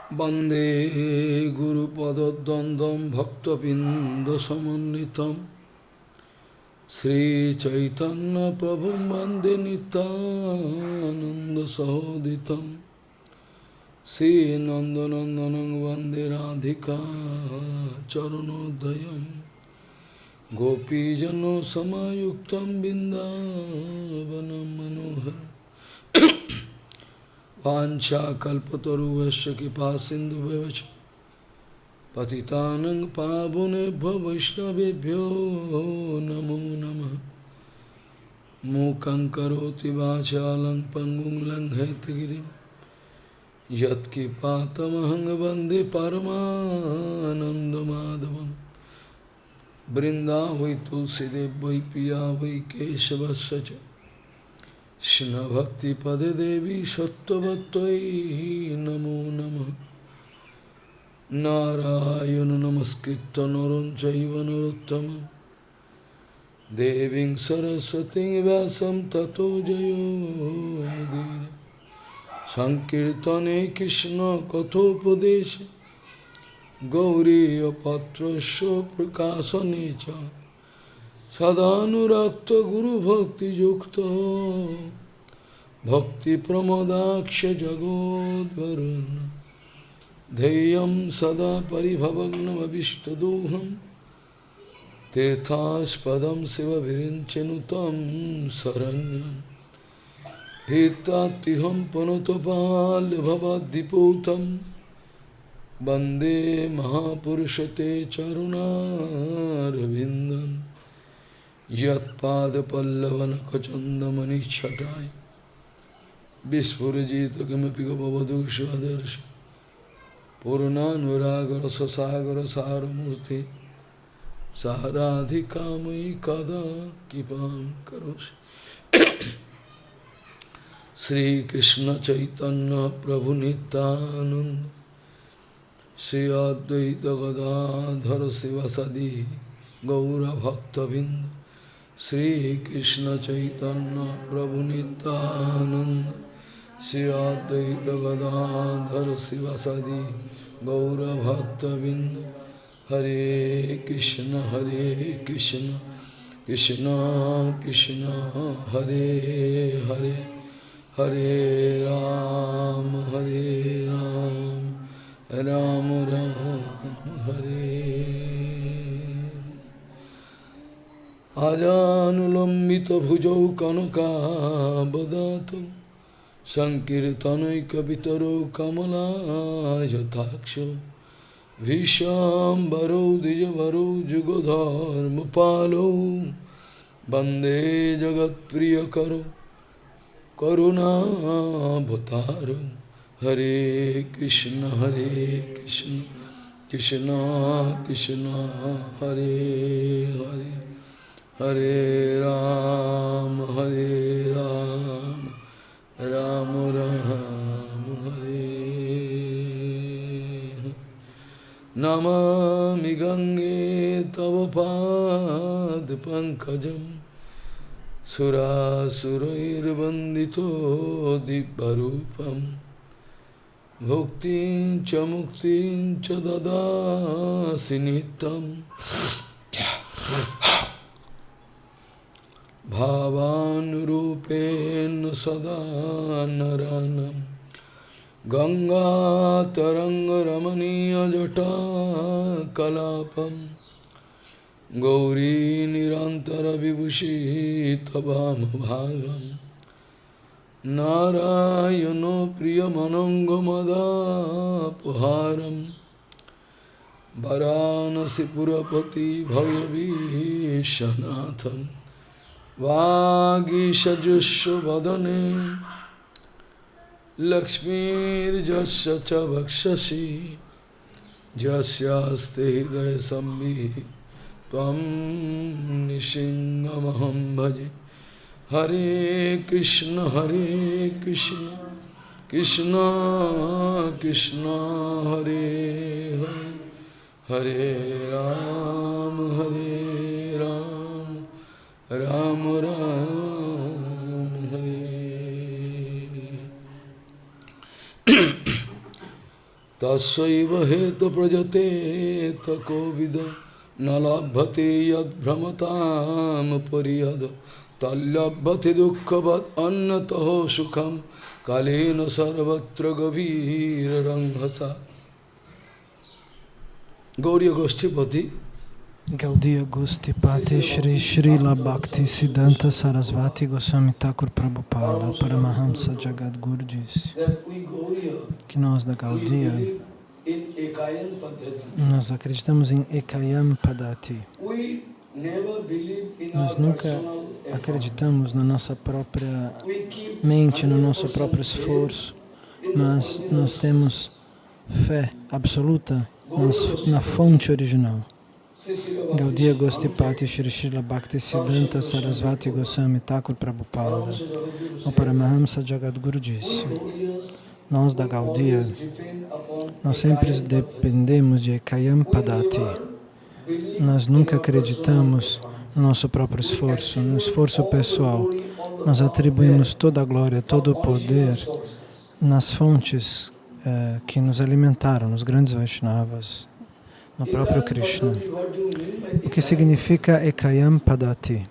Bande Guru Padadandam Bhaktabindosamanitam Sri Chaitanya Prabhum Bande Nityananda Sahoditam Sri Nandanandanang Bande Radhika Charanodayam Gopijano Samayuktam Bindavanam Manohar Pancha kalpataruvaśya kipa sindhu bhavacha Patitanang pavunebhyo vaishnavebhyo namo namaha Mukhaṁ karoti vācālaṁ pangum langhayatgirim Yat kipatamahang vande paramanandamādhavam Brindāvai tulsidev vai piya vai keshavasya ca Shna Bhakti Pade Devi Sattvatvai Namo Namah Narayana Namaskritta Naram Chaiva Narottama Deving Saraswati Vyasam Tato Jayo Mudira Sankirtane Krishna Kathopadesha Gauriya Patrasya Prakasanecha Sadhanurakta Guru Bhakti Yukta Bhakti Pramodaksha Jagodvarana Deyam Sada Paribhavagnam Abhishtadoham Tirthaspadam Siva Virinchenutam Saranyam Hitatiham Panotopal Bhavadiputam Bande Mahapurushate Charunarvindam Yat pada pallavana kachandamani chatai Vispurajita kamapiga bhavadusha adarshi Purnanuragara sasagara saramurti Saharadhikamai kada kipam karoshi Sri Krishna Chaitanya Prabhu Nityananda Sri Advaita Gadadhara Sivasadi Gaura Bhaktavinda Sri Krishna Chaitanya Prabhu Nityananda Sri Advaita Gadadhara Sivasadi Gaura Bhaktavinda Hare Krishna Krishna Krishna Hare Hare Hare Ram Ram Ram Hare Ajanulambita bhujau kanaka badato Sankirtanaika vitaro kamala yataksho Vishambaro dijavaro jugodhar mupalo Bande jagat priyakaro karuna bhataro Hare Krishna Krishna Krishna Hare Hare Hare Ram Ram Ram Hare Namami Gange Tava Pad Pankajam Surasurair Bandito Dibbarupam Bhuktin cha muktin cha dada sinitam Bhavan rupen sada naranam Ganga taranga ramaniya jata kalapam Gauri nirantara vibhushi tabam bhagam Narayano Priyamanangamada Puharam Varanasi Purapati Bhavavishanatham Vagisha Vadane Lakshmir Jasya Chavakshasi Jasyaste Hidaya Sambhi Tvam Nishingamaham Bhaje Hare Krishna Krishna Krishna Hare Hare Hare Ram Ram Ram Hare Tassaiva heta prajate takovida nalabhate yad brahmatam pariyada talyabhate dukkhavat annataho sukham kalena sarvatra gavira ranghasa. Gauriya Goshtipati Gaudiya Goshtipati Shri Srila Bhakti Siddhanta Sarasvati Goswami Thakur Prabhupada Paramahamsa Jagadguru disse que nós da Gaudiya nós acreditamos em Ekayam Padati. Nós nunca acreditamos na nossa própria mente, no nosso próprio esforço, mas nós temos fé absoluta na fonte original. Gaudiya Goshtipati Shri Srila Bhakti Siddhanta Sarasvati Goswami Thakur Prabhupada, o Paramahamsa Jagadguru disse: nós da Gaudiya, nós sempre dependemos de Ekayam Padati. Nós nunca acreditamos no nosso próprio esforço, no esforço pessoal. Nós atribuímos toda a glória, todo o poder nas fontes que nos alimentaram, nos grandes Vaishnavas, no próprio Krishna. O que significa Ekayam Padati?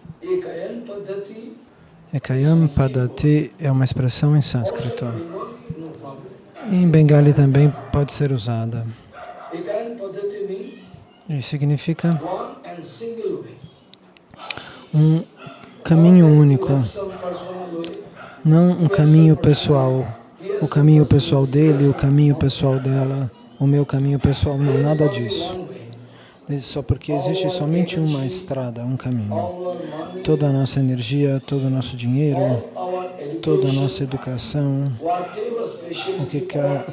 Ekayam Padati é uma expressão em sânscrito. Em Bengali também pode ser usada. E significa um caminho único, não um caminho pessoal. O caminho pessoal dele, o caminho pessoal dela, o meu caminho pessoal, não, nada disso. Só porque existe somente uma estrada, um caminho. Toda a nossa energia, todo o nosso dinheiro, toda a nossa educação,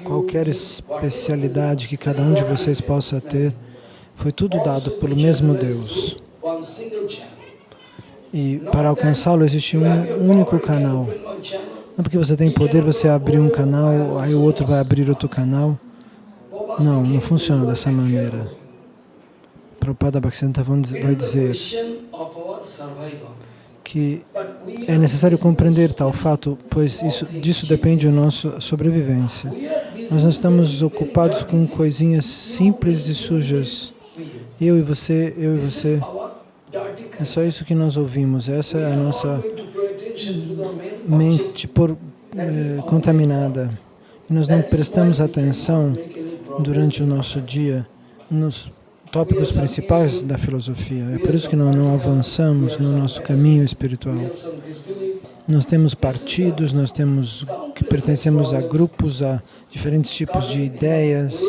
qualquer especialidade que cada um de vocês possa ter, foi tudo dado pelo mesmo Deus. E para alcançá-lo existe um único canal. Não porque você tem poder, você abrir um canal, aí o outro vai abrir outro canal. Não, não funciona dessa maneira. Prabhupada Bhaktisiddhanta vai dizer que é necessário compreender tal fato, pois disso depende a nossa sobrevivência. Nós não estamos ocupados com coisinhas simples e sujas. Eu e você, é só isso que nós ouvimos. Essa é a nossa mente contaminada. E nós não prestamos atenção durante o nosso dia nos tópicos principais da filosofia. É por isso que nós não avançamos no nosso caminho espiritual. Nós temos partidos, nós temos que pertencemos a grupos, a diferentes tipos de ideias,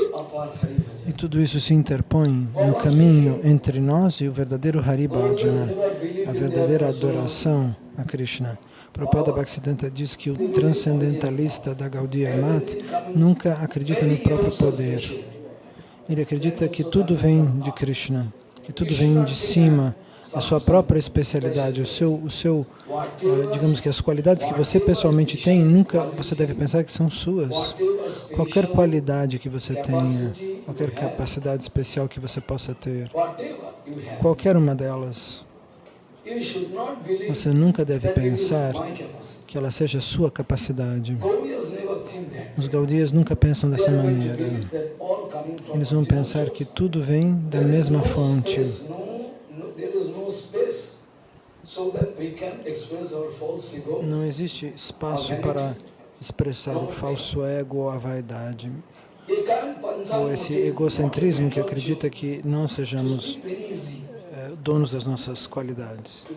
e tudo isso se interpõe no caminho entre nós e o verdadeiro Hari Bhajana, a verdadeira adoração a Krishna. Prabhupada Bhaktisiddhanta diz que o transcendentalista da Gaudiya Mat nunca acredita no próprio poder. Ele acredita que tudo vem de Krishna, que tudo vem de cima, a sua própria especialidade, digamos que as qualidades que você pessoalmente tem, nunca você deve pensar que são suas. Qualquer qualidade que você tenha, qualquer capacidade especial que você possa ter, qualquer uma delas, você nunca deve pensar que ela seja sua capacidade. Os Gaudiyas nunca pensam dessa maneira. Eles vão pensar que tudo vem da mesma fonte. Não existe espaço para expressar o falso ego ou a vaidade, ou esse egocentrismo que acredita que nós sejamos donos das nossas qualidades.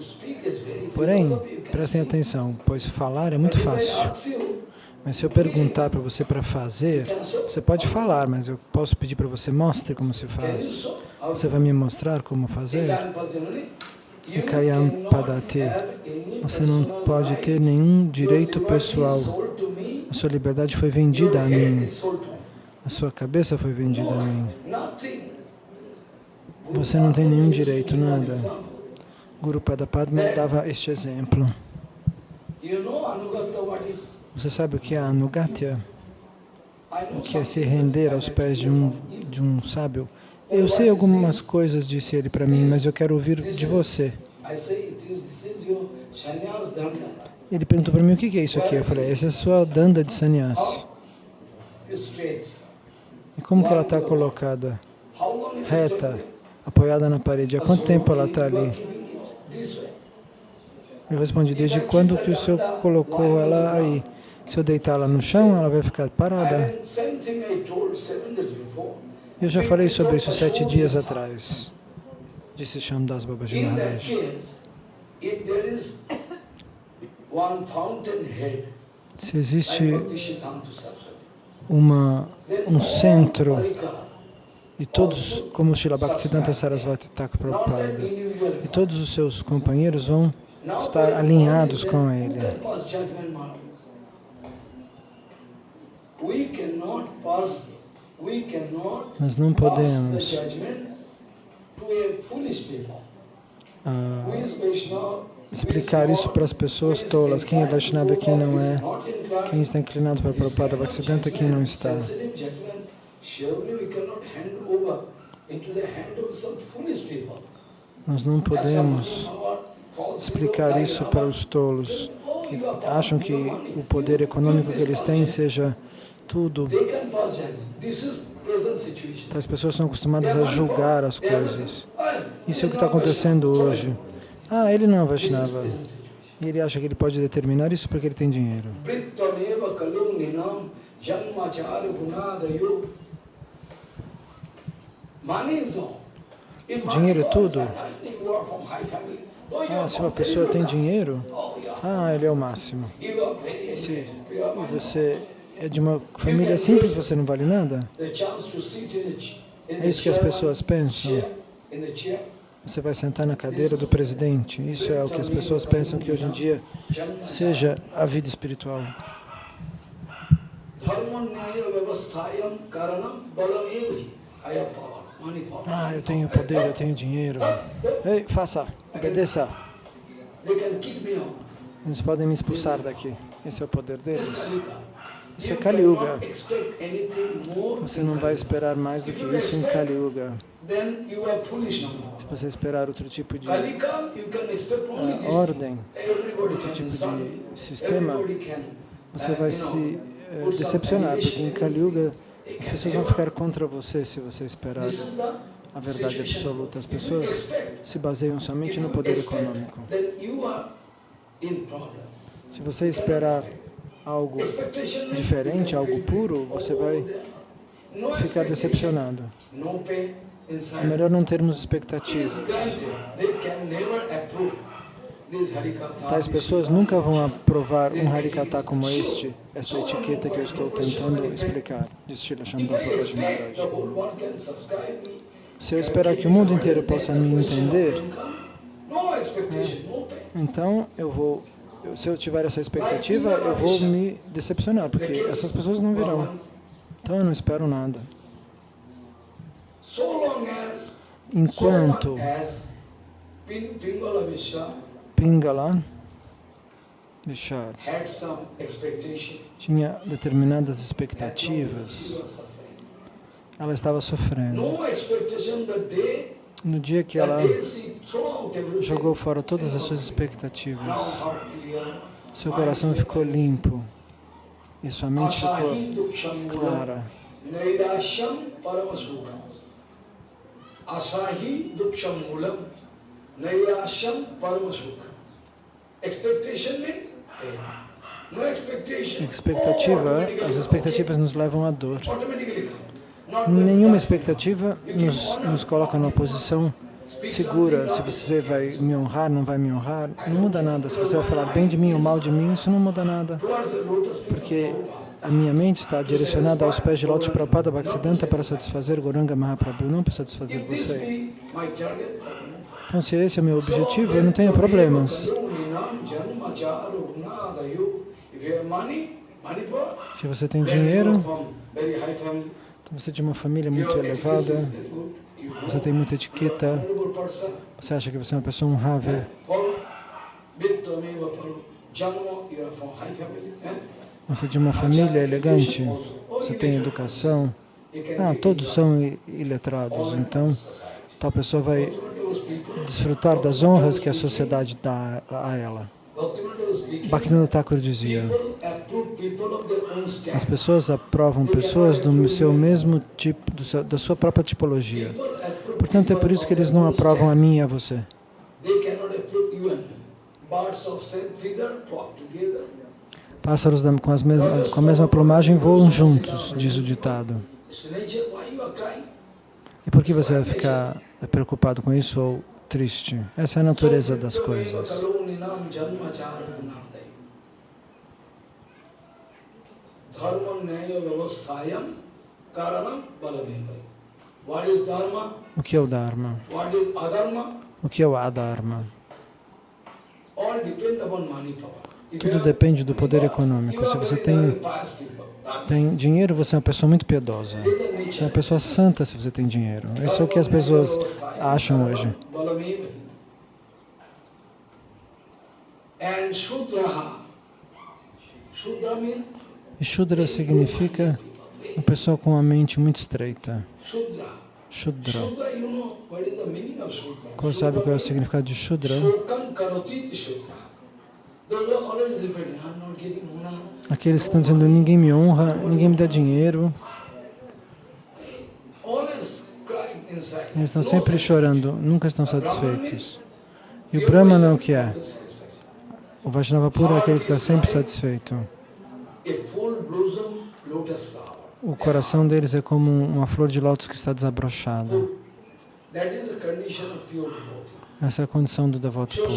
Porém, prestem atenção, pois falar é muito fácil. Mas se eu perguntar para você para fazer, você pode falar, mas eu posso pedir para você, mostre como se faz. Você vai me mostrar como fazer? Ekayam Padati. Você não pode ter nenhum direito pessoal. A sua liberdade foi vendida a mim. A sua cabeça foi vendida a mim. Você não tem nenhum direito, nada. Guru Padapadma dava este exemplo. Você sabe o que é Anugatya? O que é se render aos pés de um sábio? Eu sei algumas coisas, disse ele para mim, mas eu quero ouvir de você. Ele perguntou para mim, o que é isso aqui? Eu falei, essa é a sua danda de sannyasi. E Como que ela está colocada? Reta, apoiada na parede. Há quanto tempo ela está ali? Eu respondi, desde quando que o Senhor colocou ela aí? Se eu deitar ela no chão, ela vai ficar parada. Eu já falei sobre isso 7 dias atrás, disse Shyamdas Babaji Maharaj. Se existe um centro, e todos, como Srila Bhaktisiddhanta Sarasvati Thakur Prabhupada, e todos os seus companheiros vão estar alinhados com ele. Nós não podemos explicar isso para as pessoas tolas, quem é Vaishnava e quem não é, quem está inclinado para Prabhupada Bhaktisiddhanta e quem não está. Nós não podemos explicar isso para os tolos, que acham que o poder econômico que eles têm seja tudo. Então, as pessoas são acostumadas a julgar as coisas. Isso é o que está acontecendo hoje. Ah, ele não é Vaishnava. E ele acha que ele pode determinar isso porque ele tem dinheiro. Dinheiro é tudo? Ah, se uma pessoa tem dinheiro, ele é o máximo. Se você é de uma família simples, você não vale nada? É isso que as pessoas pensam. Você vai sentar na cadeira do presidente. Isso é o que as pessoas pensam que hoje em dia seja a vida espiritual. Ah, eu tenho poder, eu tenho dinheiro. Ei, faça, obedeça. Eles podem me expulsar daqui. Esse é o poder deles. Isso é Kali Yuga. Você não vai esperar mais do que isso em Kali Yuga. Se você esperar outro tipo de ordem, outro tipo de sistema, você vai se decepcionar, porque em Kali Yuga as pessoas vão ficar contra você se você esperar a verdade absoluta. As pessoas se baseiam somente no poder econômico. Se você esperar algo diferente, algo puro, você vai ficar decepcionado. É melhor não termos expectativas. Tais pessoas nunca vão aprovar um Harikata como esta etiqueta que eu estou tentando explicar, diz Srila Shyamdas Babaji Maharaj. Se eu esperar que o mundo inteiro possa me entender, então se eu tiver essa expectativa, eu vou me decepcionar, porque essas pessoas não virão. Então eu não espero nada. Enquanto Pingala Vishar tinha determinadas expectativas, ela estava sofrendo. No dia que ela jogou fora todas as suas expectativas, seu coração ficou limpo e sua mente ficou clara. Asahi duksham mulam nairasham paramasukha. Expectation means pain. No expectation. As expectativas nos levam à dor. Nenhuma expectativa nos coloca numa posição segura. Se você vai me honrar, não vai me honrar, não muda nada. Se você vai falar bem de mim ou mal de mim, isso não muda nada. Porque a minha mente está direcionada aos pés de Lótus Prabhupada Bhaktisiddhanta para satisfazer Gauranga Mahaprabhu, não para satisfazer você. Então, se esse é o meu objetivo, eu não tenho problemas. Se você tem dinheiro, então você é de uma família muito elevada, você tem muita etiqueta, você acha que você é uma pessoa honrável. Você é de uma família elegante, você tem educação. Todos são iletrados, então tal pessoa vai desfrutar das honras que a sociedade dá a ela. Bhaktivinoda Thakur dizia, As pessoas aprovam pessoas do seu mesmo tipo, da sua própria tipologia. Portanto, é por isso que eles não aprovam a mim e a você. Pássaros com a mesma plumagem voam juntos, diz o ditado. E por que você vai ficar preocupado com isso ou triste? Essa é a natureza das coisas. O que é o Dharma? O que é o Adharma? Tudo depende do poder econômico. Se você tem dinheiro, você é uma pessoa muito piedosa. Você é uma pessoa santa se você tem dinheiro. Isso é o que as pessoas acham hoje. E Shudra significa uma pessoa com uma mente muito estreita. Shudra. Qual sabe qual é o significado de Shudra? Aqueles que estão dizendo, ninguém me honra, ninguém me dá dinheiro. Eles estão sempre chorando, nunca estão satisfeitos. E o Brahmana o que é? O Vaishnava puro é aquele que está sempre satisfeito. O coração deles é como uma flor de lótus que está desabrochada. Essa é a condição do devoto puro.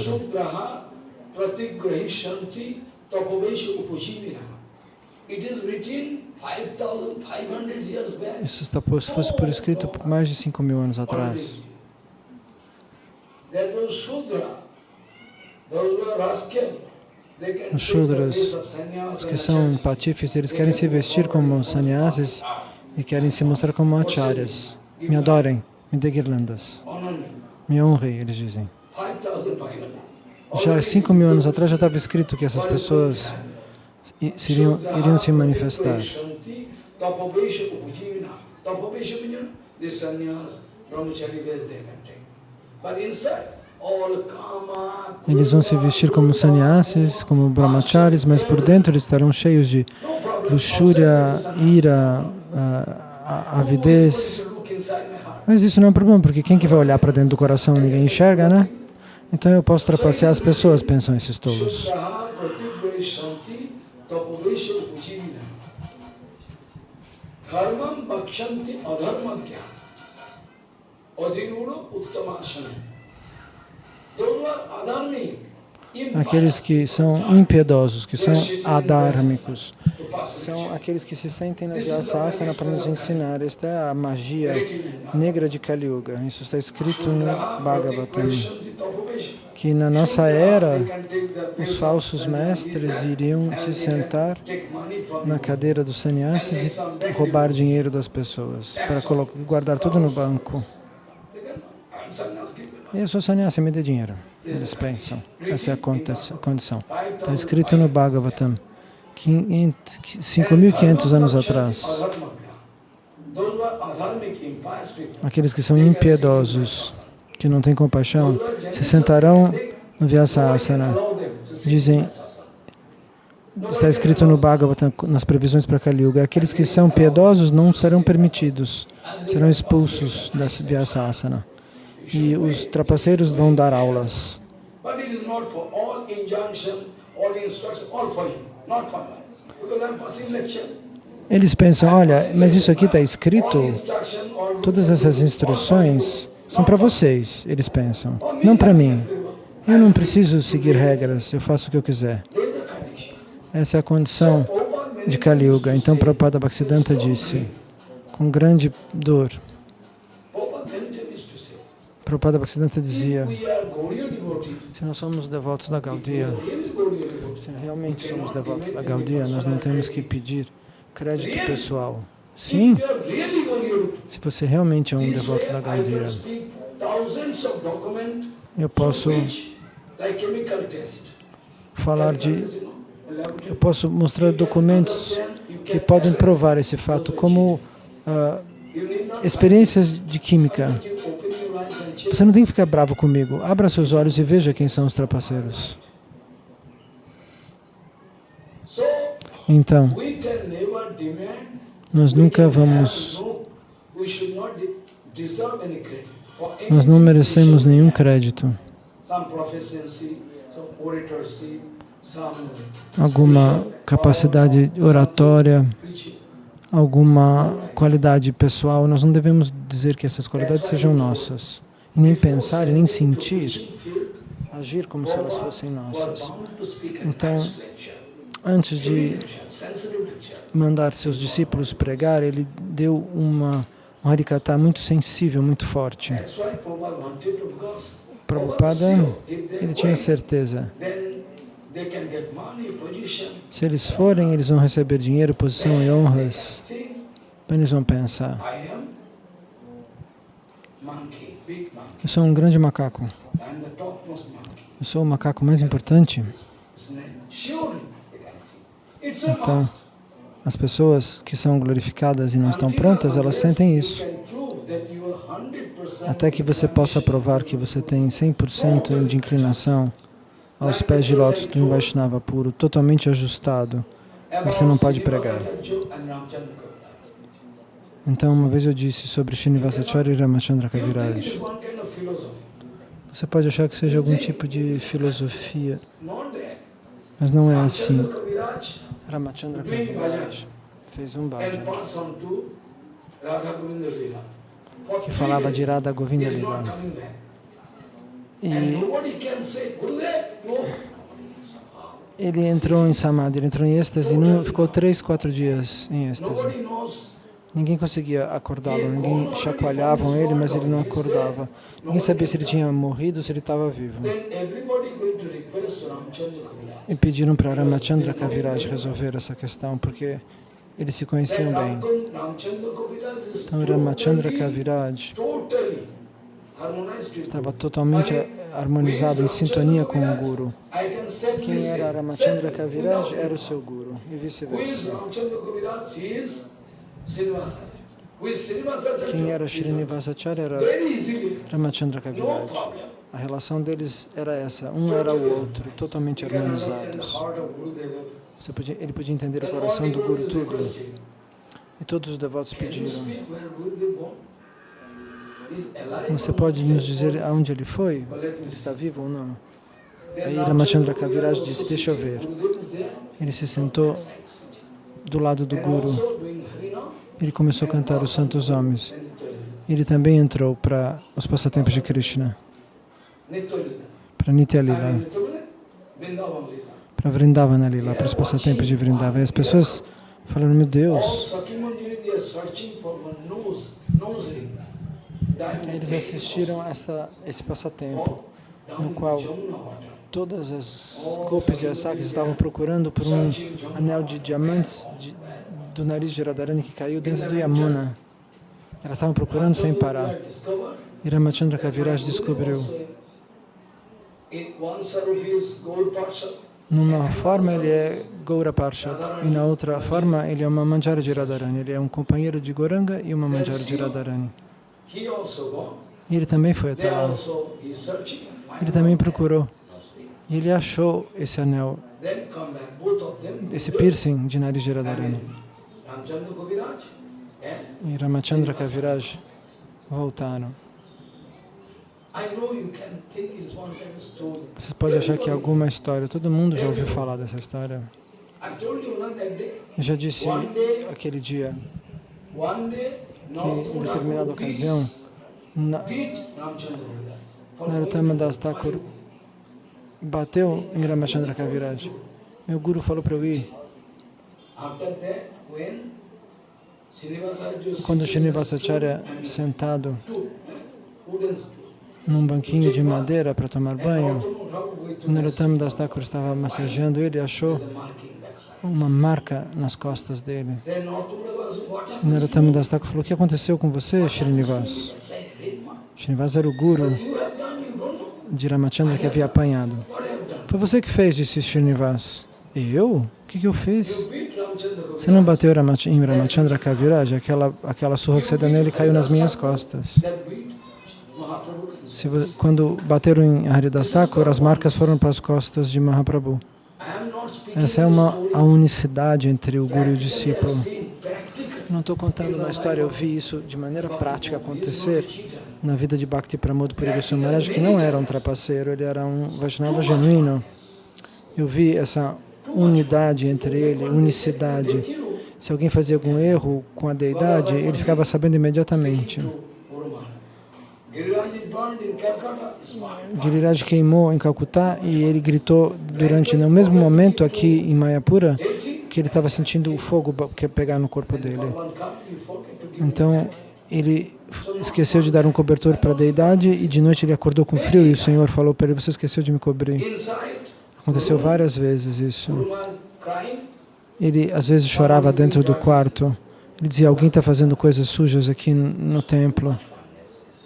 Isso fosse por escrito por mais de 5.000 anos atrás. Os Shudras, os que são patífes, eles querem se vestir como sannyasis e querem se mostrar como acharyas. Me adorem, me dê guirlandas. Me honrem, eles dizem. Já 5.000 anos atrás já estava escrito que essas pessoas iriam se manifestar. Eles vão se vestir como sannyasis, como brahmacharis, mas por dentro eles estarão cheios de luxúria, ira, avidez. Mas isso não é um problema, porque quem que vai olhar para dentro do coração ninguém enxerga, né? Então eu posso trapacear as pessoas, pensam esses tolos. Aqueles que são impiedosos, que são adármicos, são aqueles que se sentem na Vyasasana para nos ensinar. Esta é a magia negra de Kali Yuga. Isso está escrito no Bhagavatam. Que na nossa era, os falsos mestres iriam se sentar na cadeira dos sannyasis e roubar dinheiro das pessoas, para guardar tudo no banco. Eu sou sannyasi, me dê dinheiro. Eles pensam. Essa é a condição. Está escrito no Bhagavatam, 5.500 anos atrás. Aqueles que são impiedosos, que não têm compaixão, se sentarão no Vyasasana. Dizem, está escrito no Bhagavatam, nas previsões para Kali Yuga, aqueles que são piedosos não serão permitidos, serão expulsos da Vyasasana. E os trapaceiros vão dar aulas. Eles pensam, olha, mas isso aqui está escrito, todas essas instruções são para vocês, eles pensam, não para mim. Eu não preciso seguir regras, eu faço o que eu quiser. Essa é a condição de Kali Yuga. Então Prabhupada Bhaktisiddhanta disse, com grande dor, Prabhupada Bhaktisiddhanta dizia, se nós somos devotos da Gaudiya, se realmente somos devotos da Gaudiya, nós não temos que pedir crédito pessoal. Sim, se você realmente é um devoto da Gaudiya, eu posso falar eu posso mostrar documentos que podem provar esse fato, como experiências de química. Você não tem que ficar bravo comigo. Abra seus olhos e veja quem são os trapaceiros. Então, Nós nunca vamos... Nós não merecemos nenhum crédito. Alguma capacidade oratória, alguma qualidade pessoal, nós não devemos dizer que essas qualidades sejam nossas. E nem pensar, e nem sentir, agir como se elas fossem nossas. Então, antes de mandar seus discípulos pregar, ele deu um harikata muito sensível, muito forte. Prabhupada, ele tinha certeza. Se eles forem, eles vão receber dinheiro, posição e honras. Então eles vão pensar: eu sou um grande macaco. Eu sou o macaco mais importante. Então, as pessoas que são glorificadas e não estão prontas, elas sentem isso. Até que você possa provar que você tem 100% de inclinação aos pés de lótus de um Vaishnava puro, totalmente ajustado, você não pode pregar. Então, uma vez eu disse sobre Srinivasacharya e Ramachandra Kaviraj. Você pode achar que seja algum tipo de filosofia, mas não é assim. Ramachandra Kaviraj fez um bhajan que falava de Radha Govinda Lila. E ele entrou em samadhi, ele entrou em êxtase e ficou 3, 4 dias em êxtase. Ninguém conseguia acordá-lo, ninguém chacoalhavam ele, mas ele não acordava. Ninguém sabia se ele tinha morrido ou se ele estava vivo. E pediram para Ramachandra Kaviraj resolver essa questão, porque eles se conheciam bem. Então Ramachandra Kaviraj estava totalmente harmonizado, em sintonia com o Guru. Quem era Ramachandra Kaviraj era o seu Guru, e vice-versa. Quem era Srinivasacharya era Ramachandra Kaviraj. A relação deles era essa, um era o outro, totalmente harmonizados. Ele podia entender o coração do Guru tudo. E todos os devotos pediram: você pode nos dizer aonde ele foi? Ele está vivo ou não? Aí Ramachandra Kaviraj disse: deixa eu ver. Ele se sentou do lado do Guru. Ele começou a cantar os santos homens. Ele também entrou para os passatempos de Krishna, para Nitya Lila, para Vrindavana Lila, para os passatempos de Vrindavana. E as pessoas falaram: meu Deus! Eles assistiram esse passatempo, no qual todas as gopis e as sakis estavam procurando por um anel de diamantes do nariz de Radharani que caiu dentro do Yamuna. Elas estavam procurando sem parar. E Ramachandra Kaviraj descobriu. Numa forma ele é Gaura Parshad e na outra forma ele é uma Manjari de Radharani. Ele é um companheiro de Goranga e uma Manjari de Radharani. E ele também foi até lá. Ele também procurou. E ele achou esse anel, esse piercing de nariz de Radharani. E Ramachandra Kaviraj voltaram. Vocês podem achar que é alguma história, todo mundo já ouviu falar dessa história. Eu já disse aquele dia que em determinada ocasião Narottama Das Thakur bateu em Ramachandra Kaviraj. Meu Guru falou para eu ir. Quando Srinivasacharya sentado num banquinho de madeira para tomar banho, Narottama Das Thakur estava massageando ele e achou uma marca nas costas dele. Narottama Das Thakur falou: o que aconteceu com você, Srinivas? Srinivas era o Guru de Ramachandra que havia apanhado. Foi você que fez, disse Srinivas. Eu? O que eu fiz? Você não bateu em Ramachandra Kaviraj? Aquela surra que você deu nele caiu nas minhas costas. Quando bateram em Haridas Thakur, as marcas foram para as costas de Mahaprabhu. Essa é a unicidade entre o Guru e o discípulo. Não estou contando uma história, eu vi isso de maneira prática acontecer na vida de Bhakti Pramod Puri Goswami Maharaj, que não era um trapaceiro, ele era um Vaishnava genuíno. Eu vi essa unidade entre ele, unicidade. Se alguém fazia algum erro com a deidade, ele ficava sabendo imediatamente. Giriraj queimou em Calcutá e ele gritou no mesmo momento aqui em Mayapura que ele estava sentindo o fogo que ia pegar no corpo dele. Então ele esqueceu de dar um cobertor para a deidade e de noite ele acordou com frio e o Senhor falou para ele: você esqueceu de me cobrir. Aconteceu várias vezes isso. Ele às vezes chorava dentro do quarto. Ele dizia: alguém está fazendo coisas sujas aqui no templo.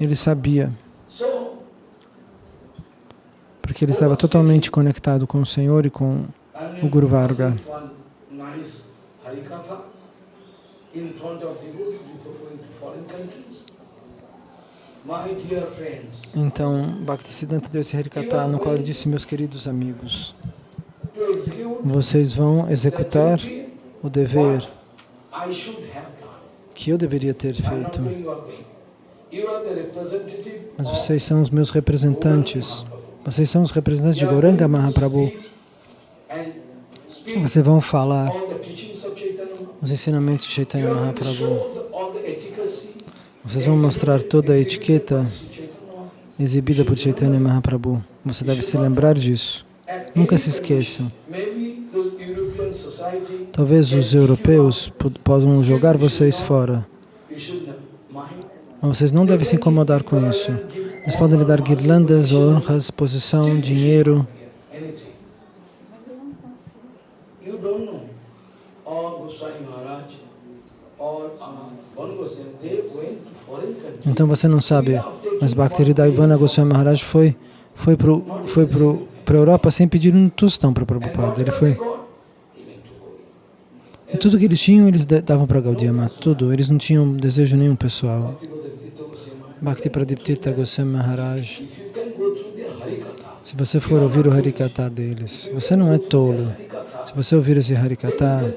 Ele sabia, porque ele estava totalmente conectado com o Senhor e com o Guru Varga. Então, Bhaktisiddhanta deu esse Harikatha, no qual ele disse: meus queridos amigos, vocês vão executar o dever que eu deveria ter feito. Mas vocês são os meus representantes. Vocês são os representantes de Gauranga Mahaprabhu. Vocês vão falar os ensinamentos de Chaitanya Mahaprabhu. Vocês vão mostrar toda a etiqueta exibida por Chaitanya Mahaprabhu. Você deve se lembrar disso. Nunca se esqueçam. Talvez os europeus possam jogar vocês fora. Mas vocês não devem se incomodar com isso. Eles podem lhe dar guirlandas, honras, posição, dinheiro. Então você não sabe, mas Bhaktivedanta Goswami Maharaj foi para a Europa sem pedir um tostão para Prabhupada. Ele foi. E tudo que eles tinham, eles davam para Gaudiya Mata. Tudo. Eles não tinham desejo nenhum pessoal. Bhakti Pradiptita Goswami Maharaj. Se você for ouvir o Harikatha deles, você não é tolo. Se você ouvir esse Harikatha,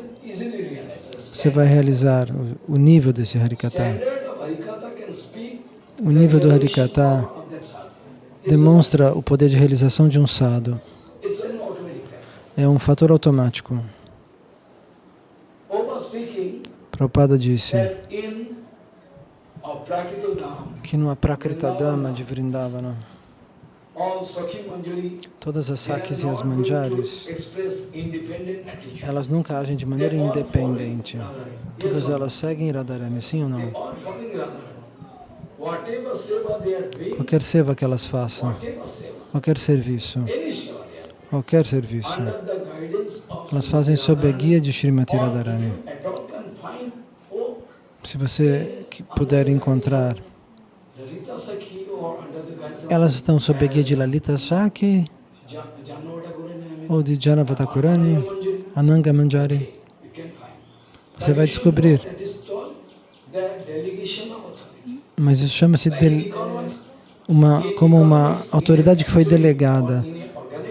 você vai realizar o nível desse Harikatha. O nível do Harikatha demonstra o poder de realização de um sadhu. É um fator automático. Prabhupada disse que no Aprakritadama de Vrindavana, todas as Sakis e as Manjaris, elas nunca agem de maneira independente. Todas elas seguem Radharani, sim ou não? Qualquer seva que elas façam, qualquer serviço, elas fazem sob a guia de Srimati Radharani. Se você puder encontrar, elas estão sob a guia de Lalita Sakhi, ou de Janavatakurani, Ananga Manjari. Você vai descobrir. Mas isso chama-se como uma autoridade que foi delegada.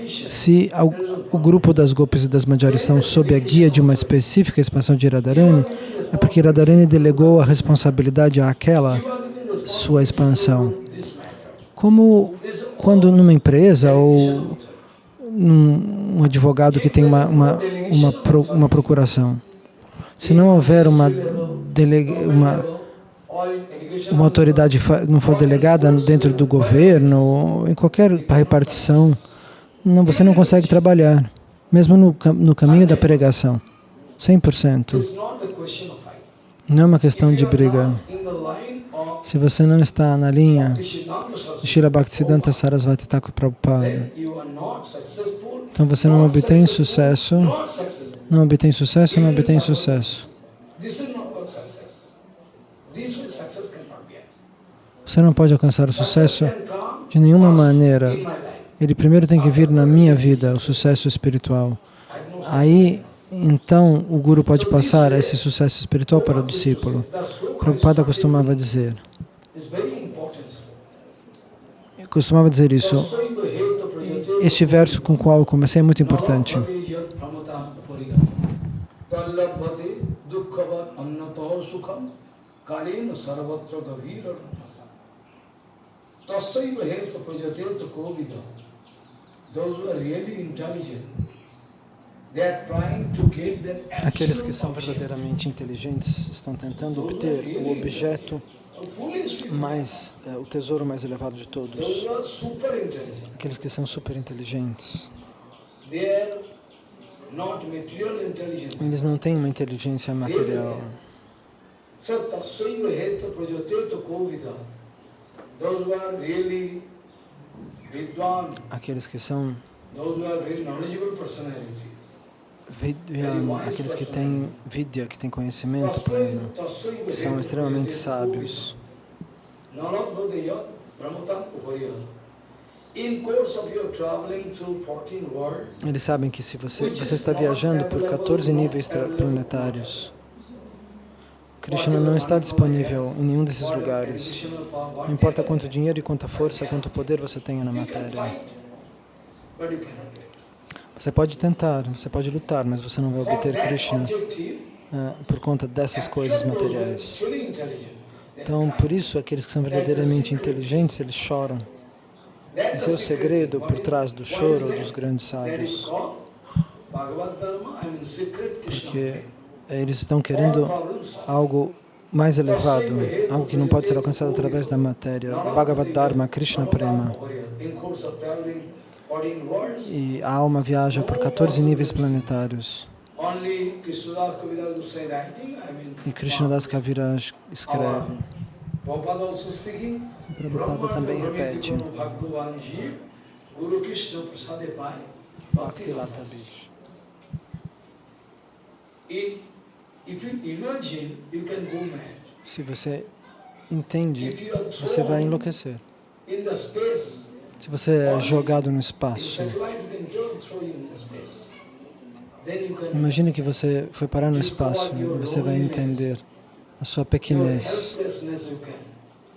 Se o grupo das Gopis e das Manjaris estão sob a guia de uma específica expansão de Radharani, é porque Radharani delegou a responsabilidade àquela sua expansão. Como quando numa empresa ou um advogado que tem uma procuração, se não houver uma autoridade não for delegada dentro do governo, em qualquer repartição, você não consegue trabalhar, mesmo no caminho da pregação, 100%. Não é uma questão de briga. Se você não está na linha de Srila Bhaktisiddhanta Sarasvati Thakur Prabhupada, então você não obtém sucesso, não obtém sucesso. Você não pode alcançar o sucesso de nenhuma maneira. Ele primeiro tem que vir na minha vida, o sucesso espiritual. Aí, então, o Guru pode passar esse sucesso espiritual para o discípulo. Prabhupada costumava dizer isso. Este verso com o qual eu comecei é muito importante. sukham kalena sarvatra gavira ramasa. Tassaiva heta prajatirtha kovida. Those who are really intelligent, they are trying to get that Aqueles que são verdadeiramente inteligentes estão tentando obter o objeto mais, o tesouro mais elevado de todos. Those who are super intelligent, Aqueles que são super inteligentes. they are not material intelligence. Eles não têm uma inteligência material. So tassaiva heta prajatirtha kovida. Those who are really vidwan, Aqueles que são those who are very knowledgeable personalities. Vidyan, aqueles que têm vidya, que têm conhecimento pleno, que são extremamente sábios. Eles sabem que se você está viajando por 14 níveis planetários, Krishna não está disponível em nenhum desses lugares. Não importa quanto dinheiro e quanta força, quanto poder você tenha na matéria. Você pode tentar, você pode lutar, mas você não vai obter Krishna por conta dessas coisas materiais. Então, por isso, aqueles que são verdadeiramente inteligentes, eles choram. Esse é o segredo por trás do choro dos grandes sábios. Porque eles estão querendo algo mais elevado, algo que não pode ser alcançado através da matéria. Bhagavad Dharma, Krishna Prema. E a alma viaja por 14 níveis planetários. E Krishnadas Kaviraj escreve. Prabhupada também repete. Bhaktilata Bish. Se você entende, você vai enlouquecer. Se você é jogado no espaço, imagine que você foi parar no espaço e você vai entender a sua pequenez,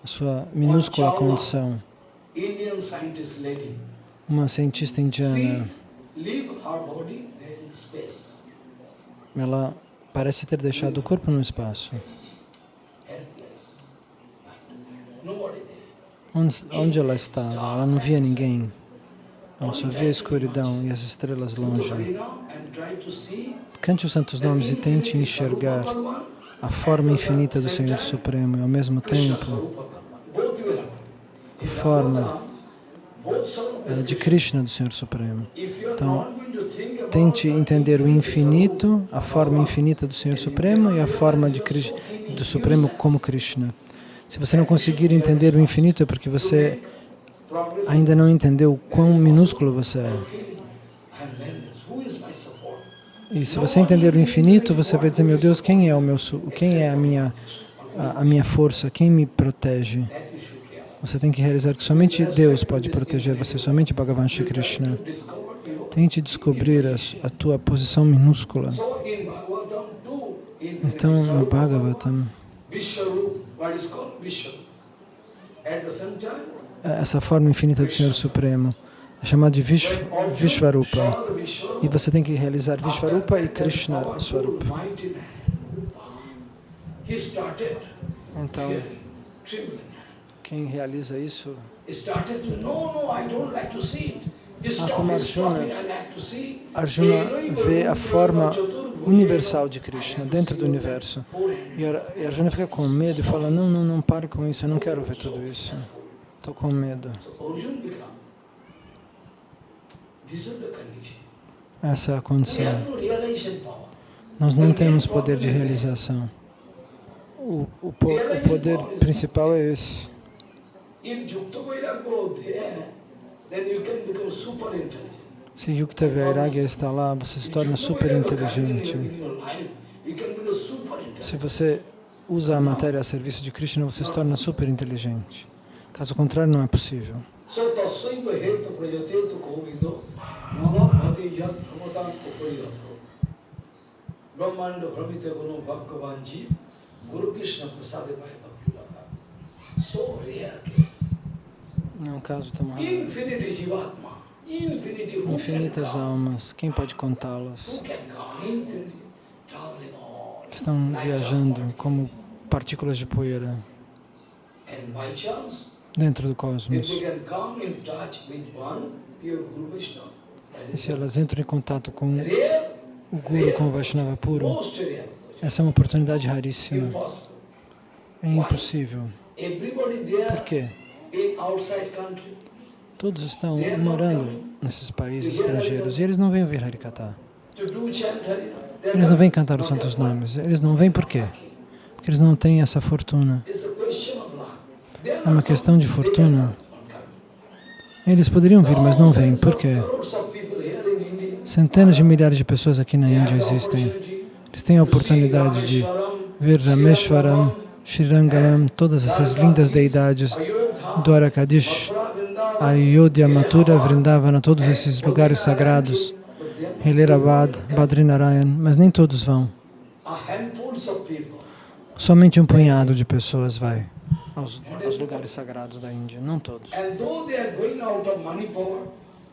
a sua minúscula condição. Uma cientista indiana, ela parece ter deixado o corpo no espaço. Onde ela estava? Ela não via ninguém. Ela só via a escuridão e as estrelas longe. Cante os santos nomes e tente enxergar a forma infinita do Senhor Supremo e, ao mesmo tempo, a forma de Krishna do Senhor Supremo. Então, tente entender o infinito, a forma infinita do Senhor Supremo e a forma do Supremo como Krishna. Se você não conseguir entender o infinito, é porque você ainda não entendeu o quão minúsculo você é. E se você entender o infinito, você vai dizer, meu Deus, quem é a minha força, quem me protege? Você tem que realizar que somente Deus pode proteger você, somente Bhagavan Shri Krishna. Tente descobrir a tua posição minúscula. Então, no Bhagavatam, essa forma infinita do Senhor Supremo é chamada de Vishvarupa. E você tem que realizar Vishvarupa e Krishna Swarupa. Então, quem realiza isso, como Arjuna vê a forma universal de Krishna dentro do universo. E Arjuna fica com medo e fala, não pare com isso, eu não quero ver tudo isso. Estou com medo. Essa é a condição. Nós não temos poder de realização. O poder principal é esse. Se Yukta Vairagya está lá, você se torna super inteligente. Se você usa a matéria a serviço de Krishna, você se torna super inteligente. Caso contrário, não é possível. Não é um caso tão raro. Infinitas almas, quem pode contá-las? Estão viajando como partículas de poeira And by chance, dentro do if cosmos. they can come in touch with one pure Guru Vaishnava, that E is se elas entram em contato com rare, o Guru, com o Vaishnava puro, most rare, essa é uma oportunidade raríssima. impossible. É impossível. Everybody Por there quê? in outside country, Todos estão morando nesses países estrangeiros e eles não vêm ouvir Harikatha. to do chant Harina. Eles não vêm cantar os santos nomes. Eles não vêm por quê? Porque eles não têm essa fortuna. It's a question of luck. They are É uma not questão de coming. They are fortuna. not coming. Eles poderiam vir, mas não vêm. Por quê? Crores of people here in India, Centenas de milhares de pessoas aqui na they have Índia the existem. opportunity Eles têm a to see oportunidade de Rameshwaram, ver Rameshwaram, Shrirangaram, todas essas lindas deidades, Ayodhya, Dwarakadish, Mathura, Vrindavan, Ayodhya, Mathura, Vrindavana, todos esses lugares sagrados, Hilerabad, Badrinarayan, mas nem todos vão. a handfuls of people. Somente um punhado de pessoas vai aos lugares sagrados da Índia, não todos. And though they are going out of Manipur,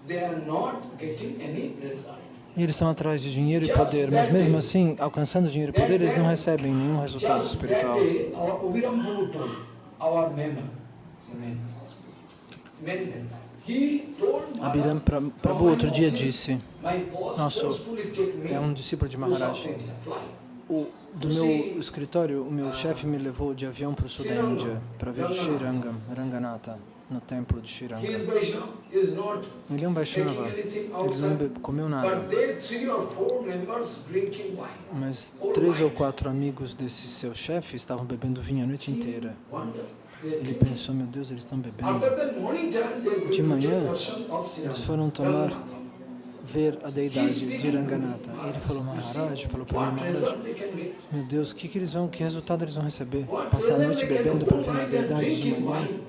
they are not getting any result. E eles estão atrás de dinheiro e poder, mas mesmo assim, alcançando dinheiro e poder, eles não recebem nenhum resultado Just that espiritual. day, our Ubiram Guru told, our member, he told Abiram Maharaj, Prabhu outro dia disse, my boss nosso, forcefully take me é um discípulo de to Maharaj, South India, fly. do meu escritório, o meu chefe me levou de avião para o sul da Índia para ver Shrirangam, Ranganatha, no templo de He is Shrirangam. Vaishnava, he is not Ele é um Vaishnava, taking anything ele não outside. comeu nada, But they 3 or 4 members drinking wine. mas 3 ou 4 amigos desse seu chefe estavam bebendo vinho a noite inteira. Wonder. Ele pensou, meu Deus, eles estão bebendo. After that morning time, they are going De to manhã, take darshan of Sri eles Rama. foram ver a deidade de Ranganatha. E ele falou, Maharaj, falou para mim, What Maharaj, result they can get? meu Deus, que resultado eles vão receber? What Passar a result noite they can bebendo para go ver uma by their deidade de drinking manhã? wine.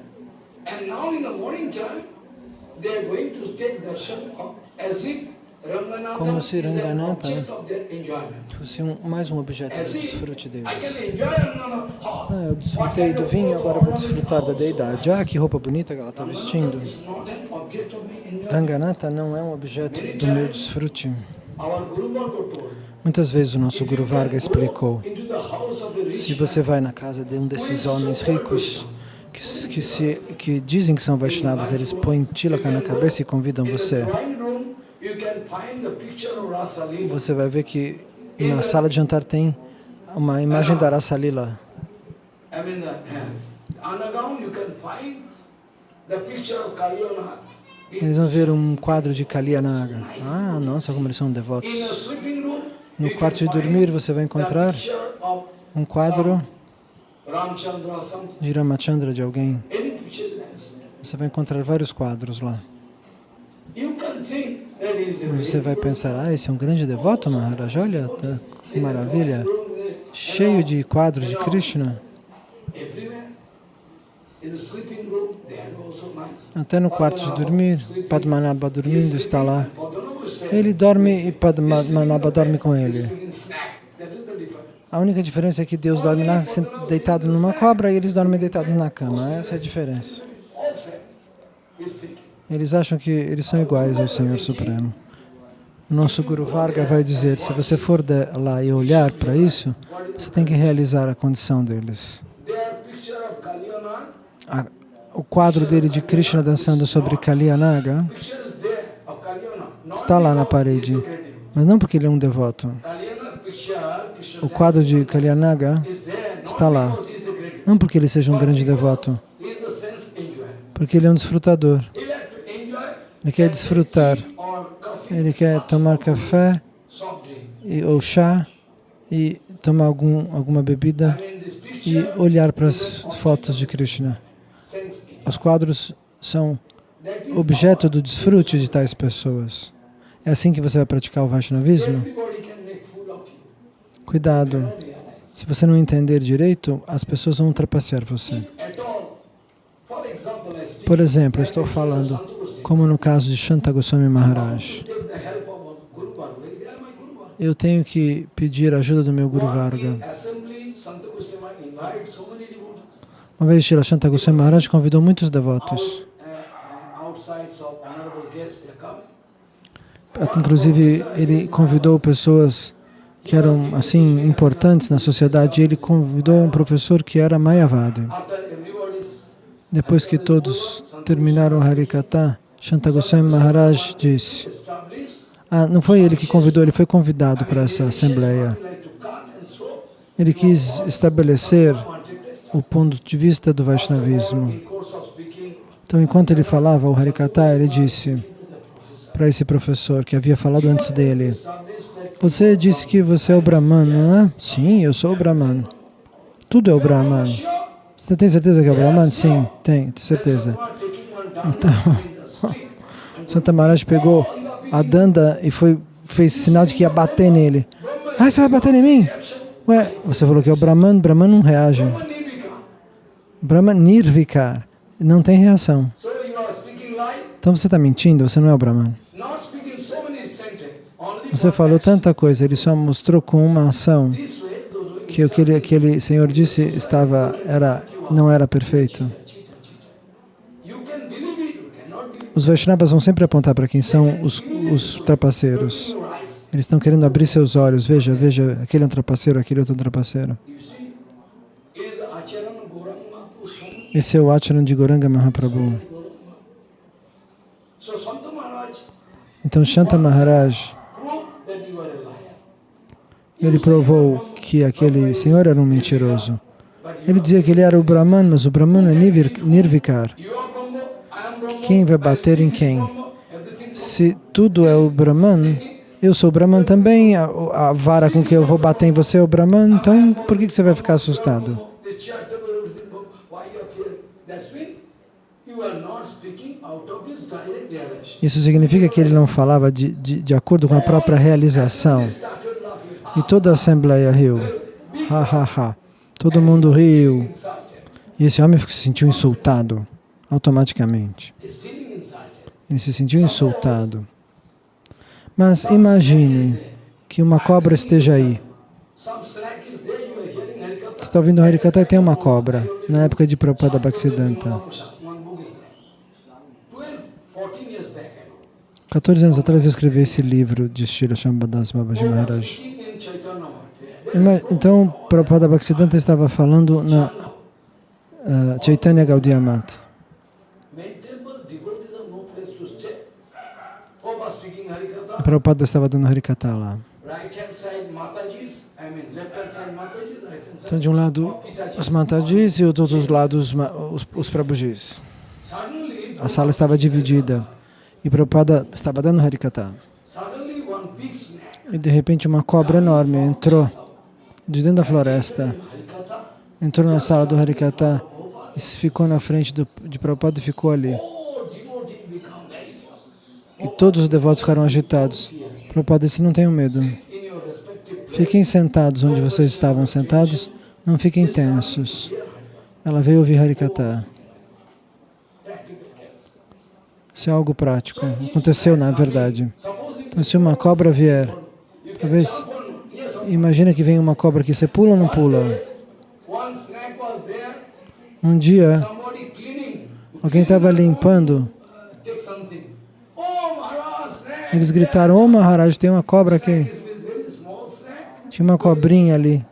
And now in the morning time, they are going to take darshan of as if Ranganatha Como se is an Ranganatha object of their enjoyment. fosse mais um objeto As de if desfrute I deles. can enjoy Ranganatha. Oh, Eu desfrutei do vinho, agora vou desfrutar da deidade. Ah, que roupa bonita que ela está vestindo. Ranganatha is not an object of my enjoyment. Ranganatha não é um objeto do meu desfrute. Our Guru Varga told, Muitas vezes o nosso Guru Varga explicou, into the house of a rich se você vai na casa de um desses homens ricos, que dizem que são Vaishnavas, eles põem tilaka na cabeça e convidam você. drawing room, you can find the picture of Rasa Lila. Você vai ver que na sala de jantar tem uma imagem da Rasa Lila. I mean, underground you can find the picture of Kalyana. Eles vão ver um quadro de Kalyanaga. Ah, nossa, como eles são devotos. In a sleeping room, No you can quarto de find dormir você vai the encontrar picture of um quadro Ramchandra, something. de Ramachandra de alguém. Any picture you can see. Você vai encontrar vários quadros lá. You can think that is a Você vai pensar, ah, esse é um grande devoto, Maharaj, olha, tá, que maravilha. Cheio de quadros de Krishna. everywhere. In the sleeping room, they are also nice. Até no quarto de dormir, Padmanabha dormindo está lá. Padmanabha is saying, Ele dorme e Padmanabha dorme com ele. in snack. That is the difference. A única diferença é que Deus dorme lá deitado numa cobra e eles dormem deitados na cama. Essa é a diferença. All same. Is thinking. Eles acham que eles são iguais ao Senhor Supremo. O nosso Guru Varga vai dizer, se você for lá e olhar para isso, você tem que realizar a condição deles. Their picture of Kalyana, O quadro dele de Krishna dançando sobre Kalyanaga picture is there of Kalyana. Not está lá na because he is parede, so creative. mas não porque ele é um devoto. Kalyana picture, Krishna O quadro de Kalyanaga is there not está lá, because he is a creative. não porque ele seja um grande devoto, He is a sense enjoyer. porque ele é um desfrutador. He like to enjoy Ele quer desfrutar, or coffee, ele quer tomar café soft drink. ou chá e tomar alguma bebida I mean, this e picture olhar para as fotos de Krishna. sense enjoy. Os quadros são That is objeto do desfrute de tais pessoas. É assim que você vai praticar o Vaishnavismo? everybody can make fool of you. Cuidado, Don't realize. se você não entender direito, as pessoas vão ultrapassar você. At all. For example, I speak Por exemplo, eu estou falando, como no caso de Shanta Goswami Maharaj. to take the help of Guru Varga. They are my Guru Varga. Eu tenho que pedir a ajuda do meu Guru Varga. In assembly, Santa Goswami invites so many devotees. Uma vez Srila Shanta Goswami Maharaj convidou muitos devotos. Outsides of honorable guests, they are coming. Inclusive, ele convidou pessoas que eram assim importantes na sociedade. Ele convidou um professor que era Mayavadi. Depois que todos terminaram o Harikatha, Shanta Goswami Maharaj disse, não foi ele que convidou, ele foi convidado para essa assembleia. Ele quis estabelecer o ponto de vista do Vaishnavismo. Então, enquanto ele falava o Harikatha, ele disse para esse professor que havia falado antes dele, você disse que você é o Brahman, não é? Sim, eu sou o Brahman. Tudo é o Brahman. Você tem certeza que é o Brahman? Sim, tenho certeza. Então, Santa Maharaj pegou a danda e fez sinal de que ia bater nele. Você vai bater em mim? Ué, você falou que é o Brahman, Brahman não reage. Brahman Nirvikar, não tem reação. Então você está mentindo, você não é o Brahman. Você falou tanta coisa, ele só mostrou com uma ação que o que aquele senhor disse não era perfeito. Os Vaishnavas vão sempre apontar para quem são os trapaceiros. Eles estão querendo abrir seus olhos. Veja, aquele é um trapaceiro, aquele outro é um trapaceiro. Esse é o Acharan de Gauranga Mahaprabhu. Então Shanta Maharaj, ele provou que aquele senhor era um mentiroso. Ele dizia que ele era o Brahman, mas o Brahman é Nirvikar. Quem vai bater em quem? Se tudo é o Brahman, eu sou o Brahman também, a vara com que eu vou bater em você é o Brahman, então por que você vai ficar assustado? Isso significa que ele não falava de acordo com a própria realização. E toda a assembleia riu. Ha, ha, ha. Todo mundo riu. E esse homem se sentiu insultado automaticamente. Ele se sentiu insultado. Mas imagine que uma cobra esteja aí. Você está ouvindo o Harikatha e tem uma cobra, na época de Prabhupada Bhaktisiddhanta. 14 anos atrás eu escrevi esse livro de Srila Shambhadas Babaji Maharaj. Então, Prabhupada Bhaktisiddhanta estava falando na Chaitanya Gaudiya Math. Prabhupada estava dando Harikatha lá. Então, de um lado os Matajis e do outro lado os Prabhujis. A sala estava dividida e Prabhupada estava dando Harikatha. E de repente uma cobra enorme entrou de dentro da floresta, entrou na sala do Harikatha e ficou na frente de Prabhupada e ficou ali. E todos os devotos ficaram agitados. Prabhupada disse, não tenham medo. Fiquem sentados onde vocês estavam sentados, não fiquem tensos. Ela veio ouvir Harikatha. Isso é algo prático. Aconteceu na verdade. Então, se uma cobra vier, talvez, imagina que vem uma cobra aqui, você pula ou não pula? Um dia, alguém estava limpando. Eles gritaram, oh Maharaj, tem uma cobra aqui. Tinha uma cobrinha ali.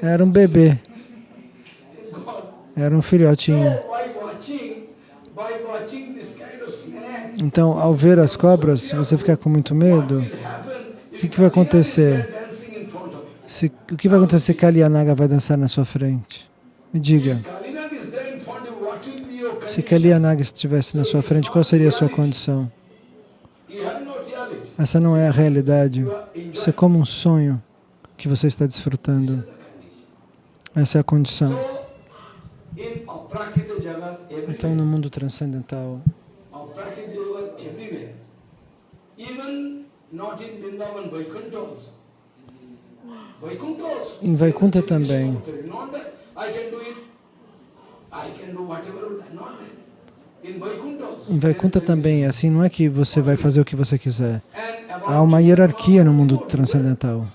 Era um bebê. Era um filhotinho. Então, ao ver as cobras, se você ficar com muito medo, o que vai acontecer? O que vai acontecer se Kaliyanaga vai dançar na sua frente? Me diga. Se Kaliyanaga estivesse na sua frente, qual seria a sua condição? Essa não é a realidade. Isso é como um sonho que você está desfrutando. Essa é a condição. Então, no mundo transcendental, em Vaikuntha também, é assim, não é que você vai fazer o que você quiser. Há uma hierarquia no mundo transcendental.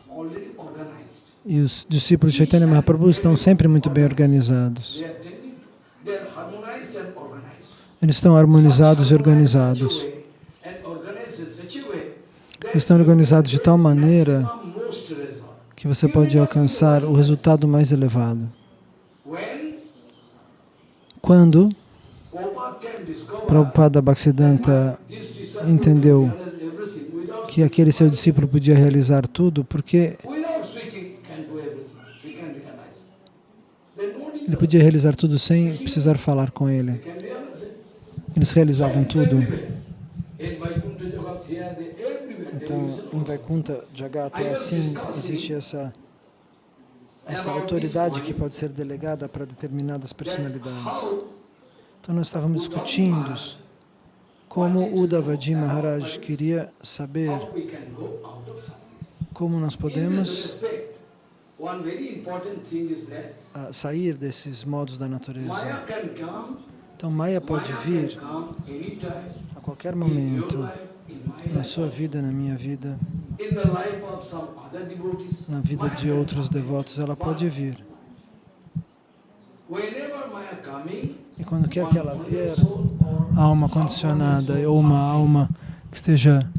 E os discípulos de Chaitanya Mahaprabhu estão sempre muito bem organizados. Eles estão harmonizados e organizados. Eles estão organizados de tal maneira que você pode alcançar o resultado mais elevado. Quando Prabhupada Bhaktisiddhanta entendeu que aquele seu discípulo podia realizar tudo, porque ele podia realizar tudo sem precisar falar com ele. Eles realizavam tudo. Então, em Vaikuntha Jagata é assim, existe essa autoridade que pode ser delegada para determinadas personalidades. Então, nós estávamos discutindo como Uddhavaji Maharaj queria saber como nós podemos sair desses modos da natureza. Então, Maya pode vir a qualquer momento, na sua vida, na minha vida, na vida de outros devotos, ela pode vir. E quando quer que ela vier, a alma condicionada ou uma alma que esteja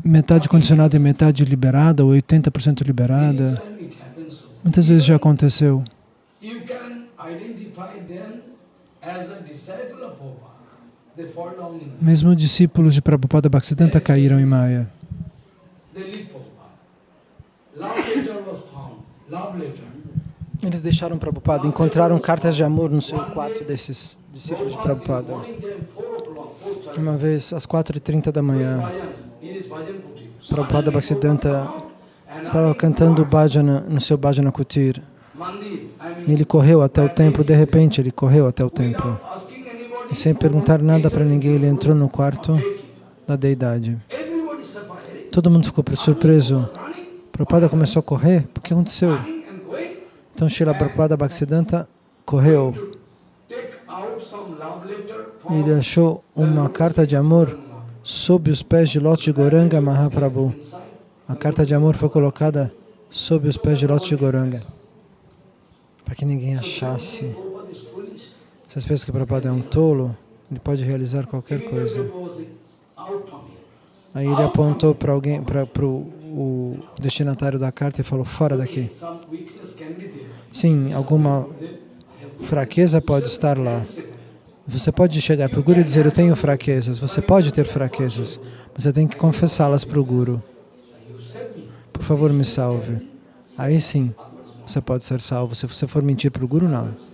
metade condicionada e metade liberada, ou 80% liberada, muitas vezes já aconteceu. Mesmo discípulos de Prabhupada Bhaktisiddhanta caíram em Maya. Eles deixaram Prabhupada, encontraram cartas de amor no seu quarto desses discípulos de Prabhupada. Uma vez, às 4h30 da manhã, Prabhupada Bhaktisiddhanta estava cantando bhajana no seu bhajana kutir. Ele correu até o templo, de repente ele correu até o templo. E sem perguntar nada para ninguém, ele entrou no quarto da deidade. Todo mundo ficou surpreso. Prabhupada começou a correr. O que aconteceu? Então Srila Prabhupada Bhaktisiddhanta correu. Ele achou uma carta de amor sob os pés de Lota de Gauranga Mahaprabhu. A carta de amor foi colocada sob os pés de Lota de Gauranga, para que ninguém achasse. Vocês pensam que Prabhupada é um tolo? Ele pode realizar qualquer coisa. Aí ele apontou para alguém, para o destinatário da carta e falou: fora daqui. Sim, alguma fraqueza pode estar lá. Você pode chegar para o Guru e dizer: eu tenho fraquezas. Você pode ter fraquezas, mas você tem que confessá-las para o Guru. Por favor, me salve. Aí sim, você pode ser salvo. Se você for mentir para o Guru, não.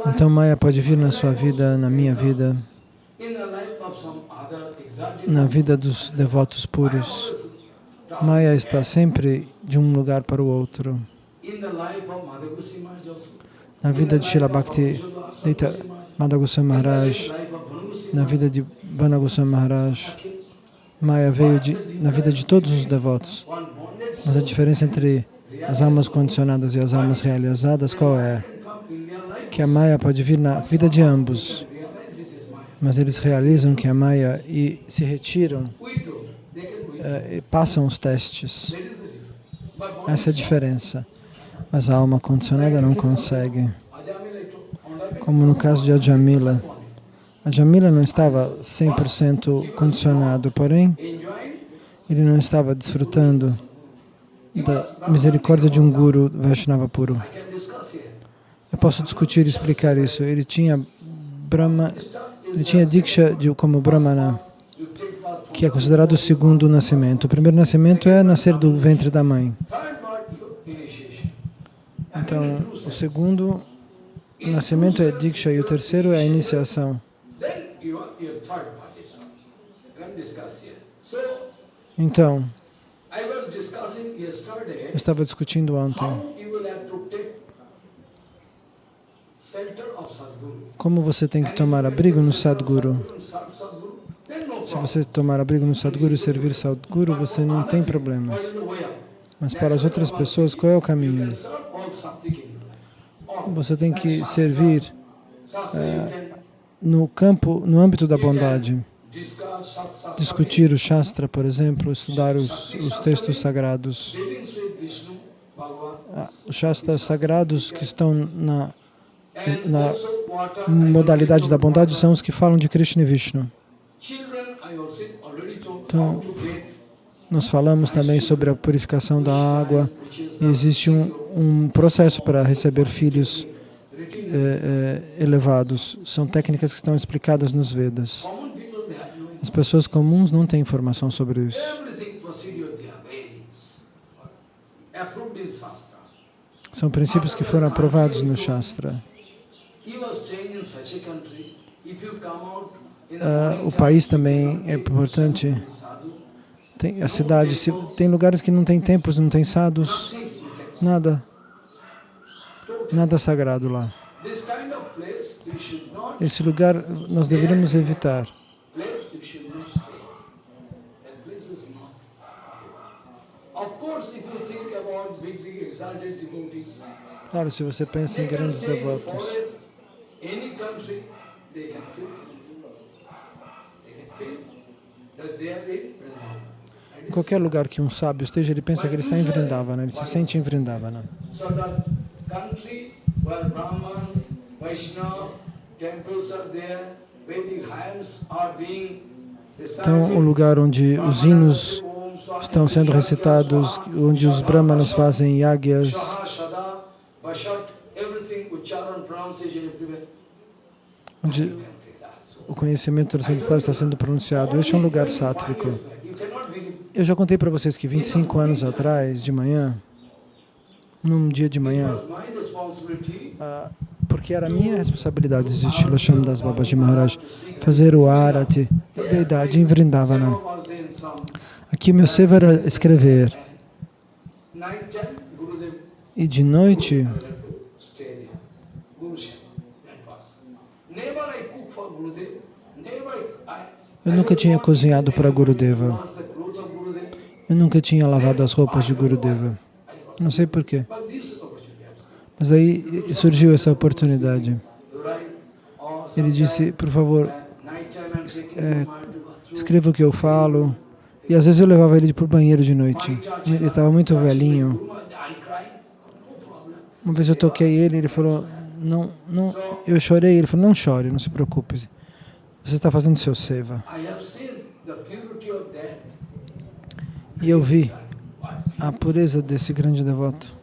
Então Maya pode vir na sua vida, na minha vida, na vida dos devotos puros. Maya está sempre de um lugar para o outro. Na vida de Srila Bhakti Madhava Goswami Maharaj, na vida de Bhana Goswami Maharaj, Maya veio na vida de todos os devotos. Mas a diferença entre as almas condicionadas e as almas realizadas, qual é? Que a Maya pode vir na vida de ambos, mas eles realizam que a Maya e se retiram, e passam os testes. Essa é a diferença. Mas a alma condicionada não consegue. Como no caso de Ajamila. Ajamila não estava 100% condicionado, porém, ele não estava desfrutando da misericórdia de um Guru Vaishnava puro. Eu posso discutir e explicar isso. Ele tinha Diksha como Brahmana, que é considerado o segundo nascimento. O primeiro nascimento é nascer do ventre da mãe. Então, o segundo nascimento é Diksha e o terceiro é a iniciação. Então, eu estava discutindo ontem como você tem que tomar abrigo no Sadguru. Se você tomar abrigo no Sadguru e servir Sadguru, você não tem problemas. Mas para as outras pessoas, qual é o caminho? Você tem que servir no âmbito da bondade. Discutir o Shastra, por exemplo, estudar os textos sagrados. Os Shastras sagrados que estão na modalidade da bondade são os que falam de Krishna e Vishnu. Então, nós falamos também sobre a purificação da água. E existe um processo para receber filhos elevados. São técnicas que estão explicadas nos Vedas. As pessoas comuns não têm informação sobre isso. São princípios que foram aprovados no Shastra. O país também é importante. Tem a cidade, tem lugares que não tem templos, não tem sadhus, nada sagrado lá. Esse lugar nós deveríamos evitar. Claro, se você pensa em grandes devotos, em qualquer lugar que um sábio esteja, ele pensa que ele está em Vrindavana, ele se sente em Vrindavana. Então, o lugar onde os hinos estão sendo recitados, onde os brahmanas fazem yagyas, onde o conhecimento transcendental está sendo pronunciado. Este é um lugar sáttvico. Eu já contei para vocês que 25 anos atrás, de manhã, num dia de manhã, porque era minha responsabilidade, de Srila Shyamdas Babaji Maharaj, fazer o Arati da deidade em Vrindavana. Aqui meu seva era escrever. E de noite, eu nunca tinha cozinhado para Gurudeva. Eu nunca tinha lavado as roupas de Gurudeva. Não sei porquê. Mas aí surgiu essa oportunidade. Ele disse, por favor, escreva o que eu falo. E às vezes eu levava ele para o banheiro de noite. Ele estava muito velhinho. Uma vez eu toquei ele, ele falou, não, eu chorei. Ele falou, não chore, não se preocupe. Você está fazendo seu seva. E eu vi a pureza desse grande devoto.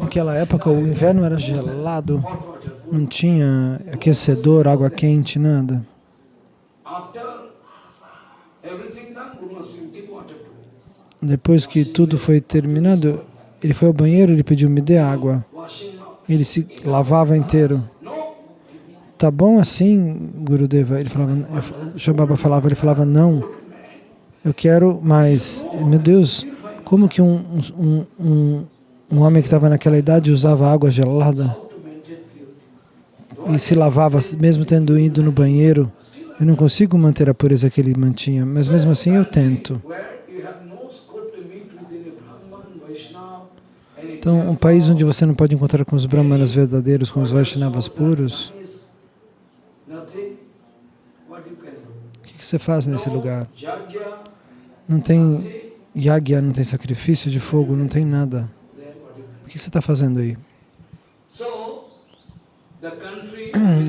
Naquela época o inverno era gelado, não tinha aquecedor, água quente, nada. Depois que tudo foi terminado, ele foi ao banheiro, ele pediu, me dê água. Ele se lavava inteiro. Tá bom assim, Gurudeva? Ele falava, Shambhava falava, ele falava, não, eu quero mais. Meu Deus, como que um homem que estava naquela idade usava água gelada e se lavava, mesmo tendo ido no banheiro? Eu não consigo manter a pureza que ele mantinha, mas mesmo assim eu tento. Então, um país onde você não pode encontrar com os brahmanas verdadeiros, com os Vaishnavas puros, o que você faz nesse lugar? Não tem yagya, não tem sacrifício de fogo, não tem nada. O que você está fazendo aí?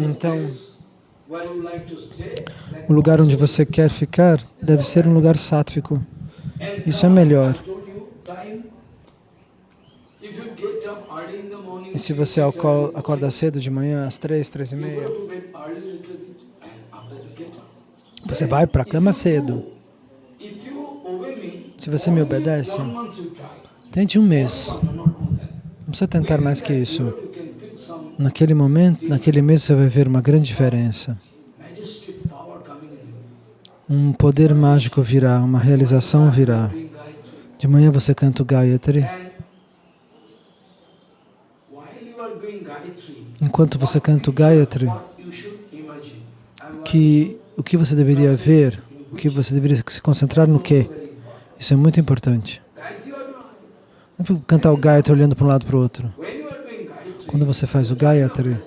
Então, o lugar onde você quer ficar deve ser um lugar sáttvico. Isso é melhor. E se você acorda cedo de manhã, às 3, 3:30, você vai para a cama cedo. Se você me obedece, tente 1 mês. Não precisa tentar mais que isso. Naquele momento, naquele mês, você vai ver uma grande diferença. Um poder mágico virá, uma realização virá. De manhã você canta o Gayatri. Enquanto você canta o Gayatri, o que você deveria ver, o que você deveria se concentrar no quê? Isso é muito importante. Não cantar o Gayatri olhando para um lado e para o outro. Quando você faz o Gayatri,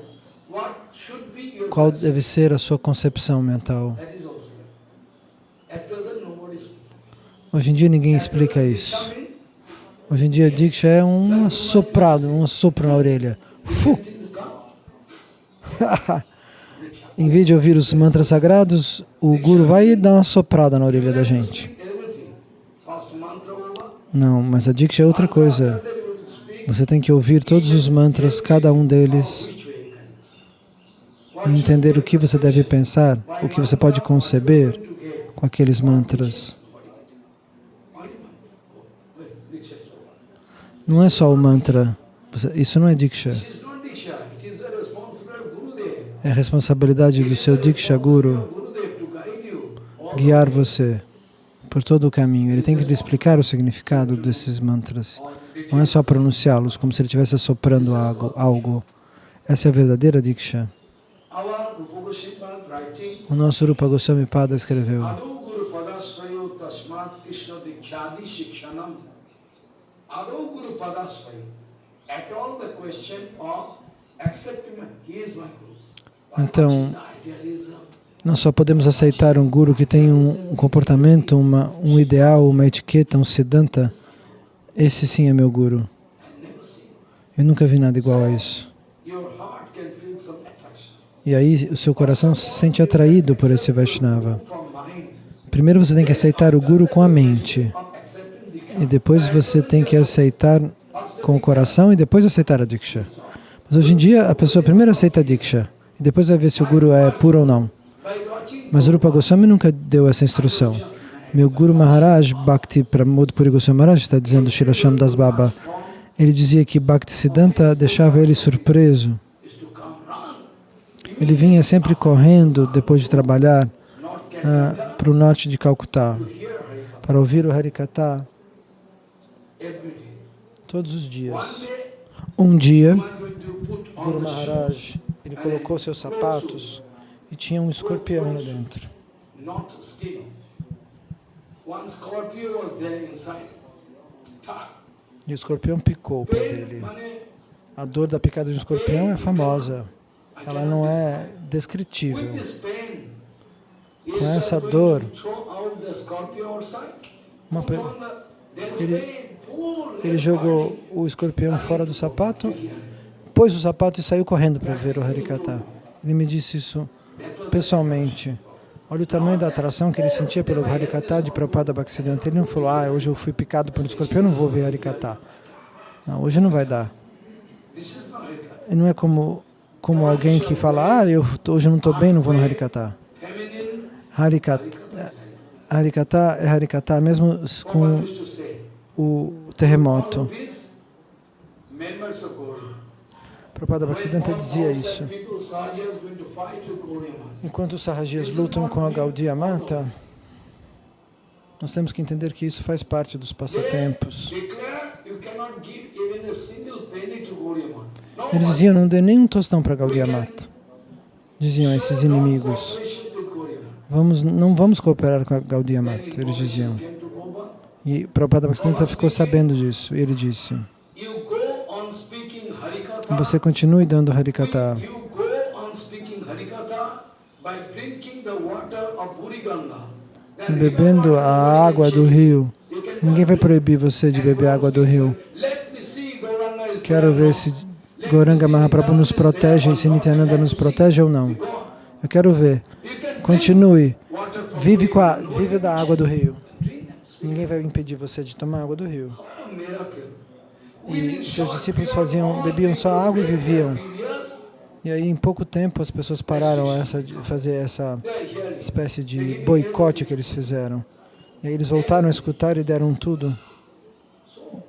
qual deve ser a sua concepção mental? Hoje em dia ninguém explica isso. Hoje em dia Diksha é um assopro na orelha. Em vez de ouvir os mantras sagrados, o Guru vai dar uma soprada na orelha da gente. Não, mas a Diksha é outra coisa. Você tem que ouvir todos os mantras, cada um deles, e entender o que você deve pensar, o que você pode conceber com aqueles mantras. Não é só o mantra, isso não é Diksha. É a responsabilidade do seu Diksha Guru guiar você por todo o caminho. Ele tem que lhe explicar o significado desses mantras. Não é só pronunciá-los como se ele estivesse assoprando algo. Essa é a verdadeira Diksha. O nosso Rupa Goswami Pada escreveu: então, nós só podemos aceitar um Guru que tem um comportamento, um ideal, uma etiqueta, um siddhanta. Esse sim é meu Guru. Eu nunca vi nada igual a isso. E aí o seu coração se sente atraído por esse Vaishnava. Primeiro você tem que aceitar o Guru com a mente. E depois você tem que aceitar com o coração e depois aceitar a Diksha. Mas hoje em dia a pessoa primeiro aceita a Diksha e depois vai ver se o Guru é puro ou não. Mas o Rupa Goswami nunca deu essa instrução. Meu Guru Maharaj, Bhakti Pramod Puri Goswami Maharaj, está dizendo Srila Shamdas Baba, ele dizia que Bhaktisiddhanta deixava ele surpreso. Ele vinha sempre correndo, depois de trabalhar, para o norte de Calcutá, para ouvir o Harikatha todos os dias. Um dia, Guru Maharaj, ele colocou seus sapatos e tinha um escorpião lá dentro. E o escorpião picou o pé dele. A dor da picada de um escorpião é famosa. Ela não é descritível. Com essa dor, ele jogou o escorpião fora do sapato, pôs o sapato e saiu correndo para ver o Harikatha. Ele me disse isso pessoalmente. Olha o tamanho da atração que ele sentia pelo Harikatha de Prabhupada Bhaktisiddhanta. Ele não falou, hoje eu fui picado por um escorpião, não vou ver Harikatha. Não, hoje não vai dar. E não é como alguém que fala, hoje eu não estou bem, não vou no Harikatha. Harikatha é Harikatha, mesmo com o terremoto. Prabhupada Bhaktisiddhanta dizia isso. Enquanto os Sahajias lutam com a Gaudiya Mata, nós temos que entender que isso faz parte dos passatempos. Eles diziam, não dê nem um tostão para Gaudiya Mata. Diziam esses inimigos. Não vamos cooperar com a Gaudiya Mata, eles diziam. E Prabhupada Bhaktisiddhanta ficou sabendo disso. E ele disse, você continue dando Harikatha. Bebendo a água do rio. Ninguém vai proibir você de beber a água do rio. Quero ver se Gauranga Mahaprabhu nos protege, se Nityananda nos protege ou não. Eu quero ver. Continue. Vive da água do rio. Ninguém vai impedir você de tomar água do rio. E seus discípulos bebiam só água e viviam. E aí, em pouco tempo, as pessoas pararam de fazer essa espécie de boicote que eles fizeram. E aí eles voltaram a escutar e deram tudo.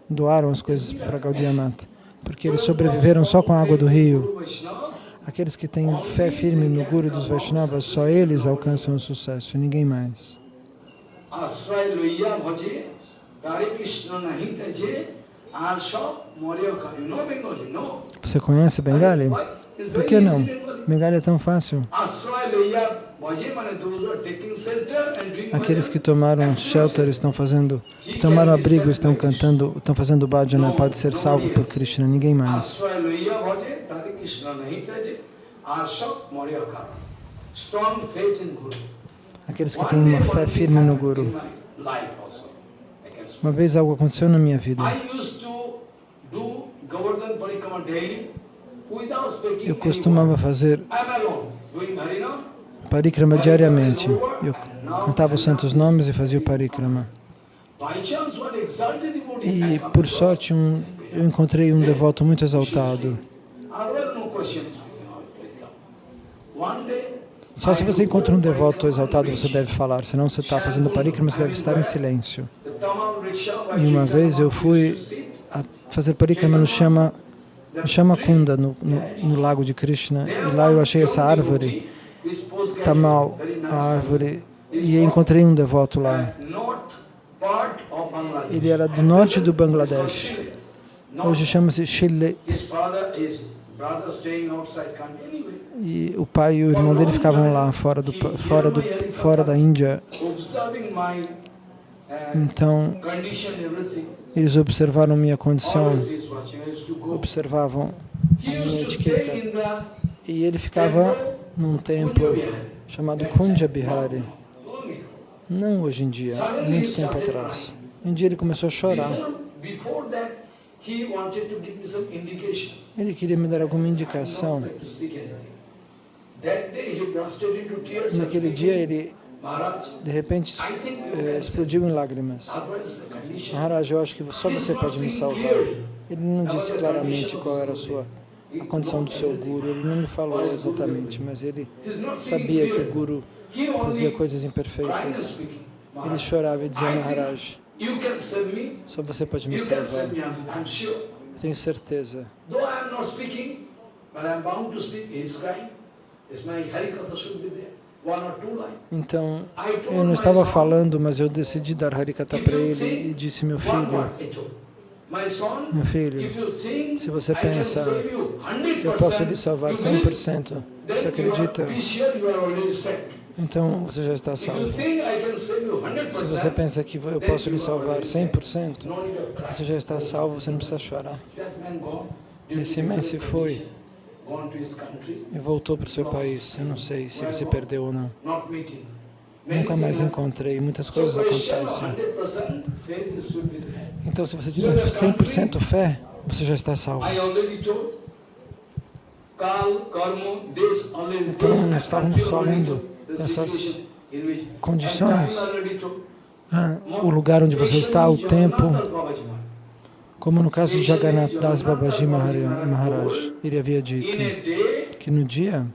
Doaram as coisas para Gaudiya Mata. Porque eles sobreviveram só com a água do rio. Aqueles que têm fé firme no Guru dos Vaishnavas, só eles alcançam o sucesso, e ninguém mais. Você conhece Bengali? Por que não? Bengali é tão fácil. Aqueles que tomaram shelter, que tomaram abrigo, estão cantando, estão fazendo bhajana, pode ser salvo por Krishna, ninguém mais. Aqueles que têm uma fé firme no Guru. Uma vez algo aconteceu na minha vida. eu costumava fazer parikrama diariamente. Eu cantava os santos nomes e fazia o parikrama. E, por sorte, eu encontrei um devoto muito exaltado. Só se você encontra um devoto exaltado, você deve falar. Senão você está fazendo parikrama, você deve estar em silêncio. E uma vez eu fui a fazer parikrama no Shama Kunda, no lago de Krishna. E lá eu achei essa árvore, Tamal, a árvore, e encontrei um devoto lá. Ele era do norte do Bangladesh. Hoje chama-se Chile. E o pai e o irmão dele ficavam lá, fora da Índia. Então, eles observaram minha condição, observavam a minha etiqueta. E ele ficava num templo chamado Kunja Bihari. Não hoje em dia, muito tempo atrás. Um dia ele começou a chorar. Ele queria me dar alguma indicação. Naquele dia ele, de repente, explodiu em lágrimas. Maharaj, eu acho que só você pode me salvar. Ele não disse claramente qual era a condição do seu guru, ele não me falou exatamente, mas ele sabia que o guru fazia coisas imperfeitas. Ele chorava e dizia, Maharaj, só você pode me salvar. Eu tenho certeza. Então, eu não estava falando, mas eu decidi dar Harikata para ele e disse, meu filho, se você pensa que eu posso lhe salvar 100%, você acredita? Então você já está salvo. Se você pensa que eu posso lhe salvar 100%, você já está salvo, você não precisa chorar. Esse homem se foi e voltou para o seu país. Eu não sei se ele se perdeu ou não. Nunca mais encontrei. Muitas coisas acontecem. Então, se você tiver 100% fé, você já está salvo. Então, nós estávamos falando dessas condições. O lugar onde você está, o tempo. Como no caso de Jagannath Das Babaji Maharaj, ele havia dito que num dia,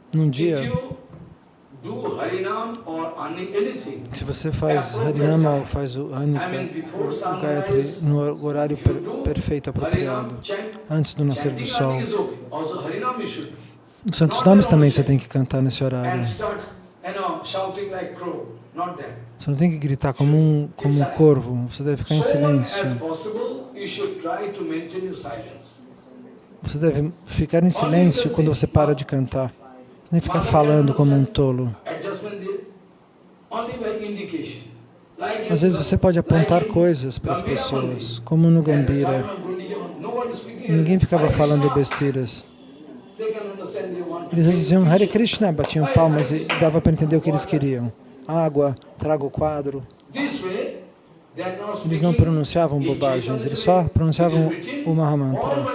se você faz Harinama ou faz o Anika, o Gayatri, no horário perfeito, apropriado, antes do nascer do sol. Os santos nomes também você tem que cantar nesse horário. Você não tem que gritar como um corvo, você deve ficar em silêncio. Você deve ficar em silêncio quando você para de cantar. Nem ficar falando como um tolo. Às vezes você pode apontar coisas para as pessoas, como no Gambhira. Ninguém ficava falando besteiras. Eles diziam Hare Krishna, batiam palmas e dava para entender o que eles queriam. Água, traga o quadro. Eles não pronunciavam bobagens, eles só pronunciavam o Mahamantra.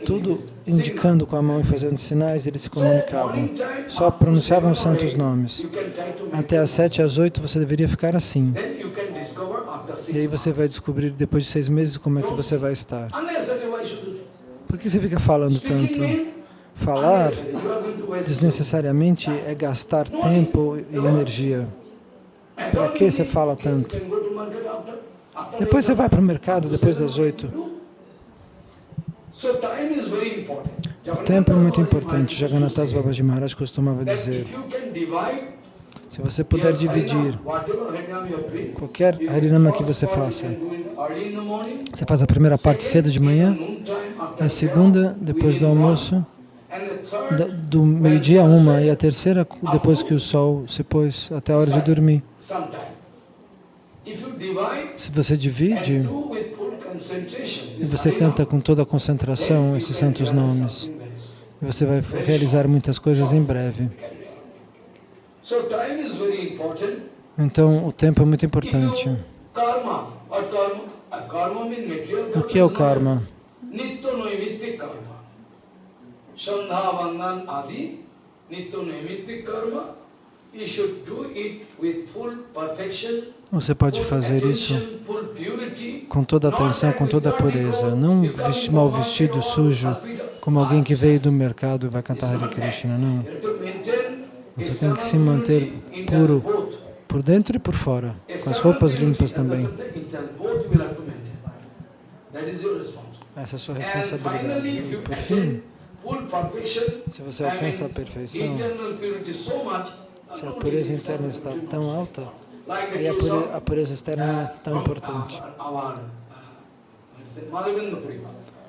Tudo indicando com a mão e fazendo sinais, eles se comunicavam. Só pronunciavam os santos nomes. Até às 7, às 8 você deveria ficar assim. E aí você vai descobrir depois de 6 meses como é que você vai estar. Por que você fica falando tanto? Falar desnecessariamente é gastar tempo e energia. Para que você fala tanto? Depois você vai para o mercado, depois das 8. O tempo é muito importante. Jagannath Das Babaji Maharaj costumava dizer, se você puder dividir qualquer Harinama que você faça, você faz a primeira parte cedo de manhã, a segunda depois do almoço, do meio-dia a 1, e a terceira depois que o sol se pôs, até a hora de dormir. Se você divide e você canta com toda a concentração esses santos nomes, você vai realizar muitas coisas em breve. Então, o tempo é muito importante. O que é o karma? Sandha Vandan Adi, Nitya Naimittik Karma, you should do it with full perfection. Você pode fazer isso com toda a atenção, com toda a pureza. Não mal vestido, sujo, como alguém que veio do mercado e vai cantar Hare Krishna, não. Você tem que se manter puro por dentro e por fora, com as roupas limpas também. Essa é a sua responsabilidade. E por fim, se você alcança a perfeição, se a pureza interna está tão alta, aí a pureza externa não é tão importante.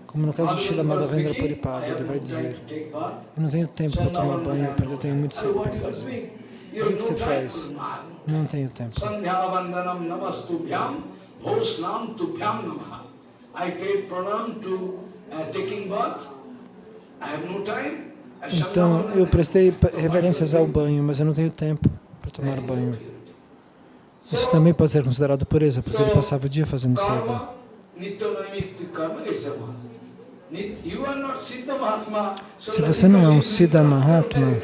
Como no caso de Srila Madhavendra Puripada, ele vai dizer: eu não tenho tempo para tomar banho porque eu tenho muito cedo para fazer. O que você faz? Não tenho tempo. Então, eu prestei reverências ao banho, mas eu não tenho tempo para tomar banho. Isso também pode ser considerado pureza, porque ele passava o dia fazendo seva. Se você não é um Siddha Mahatma,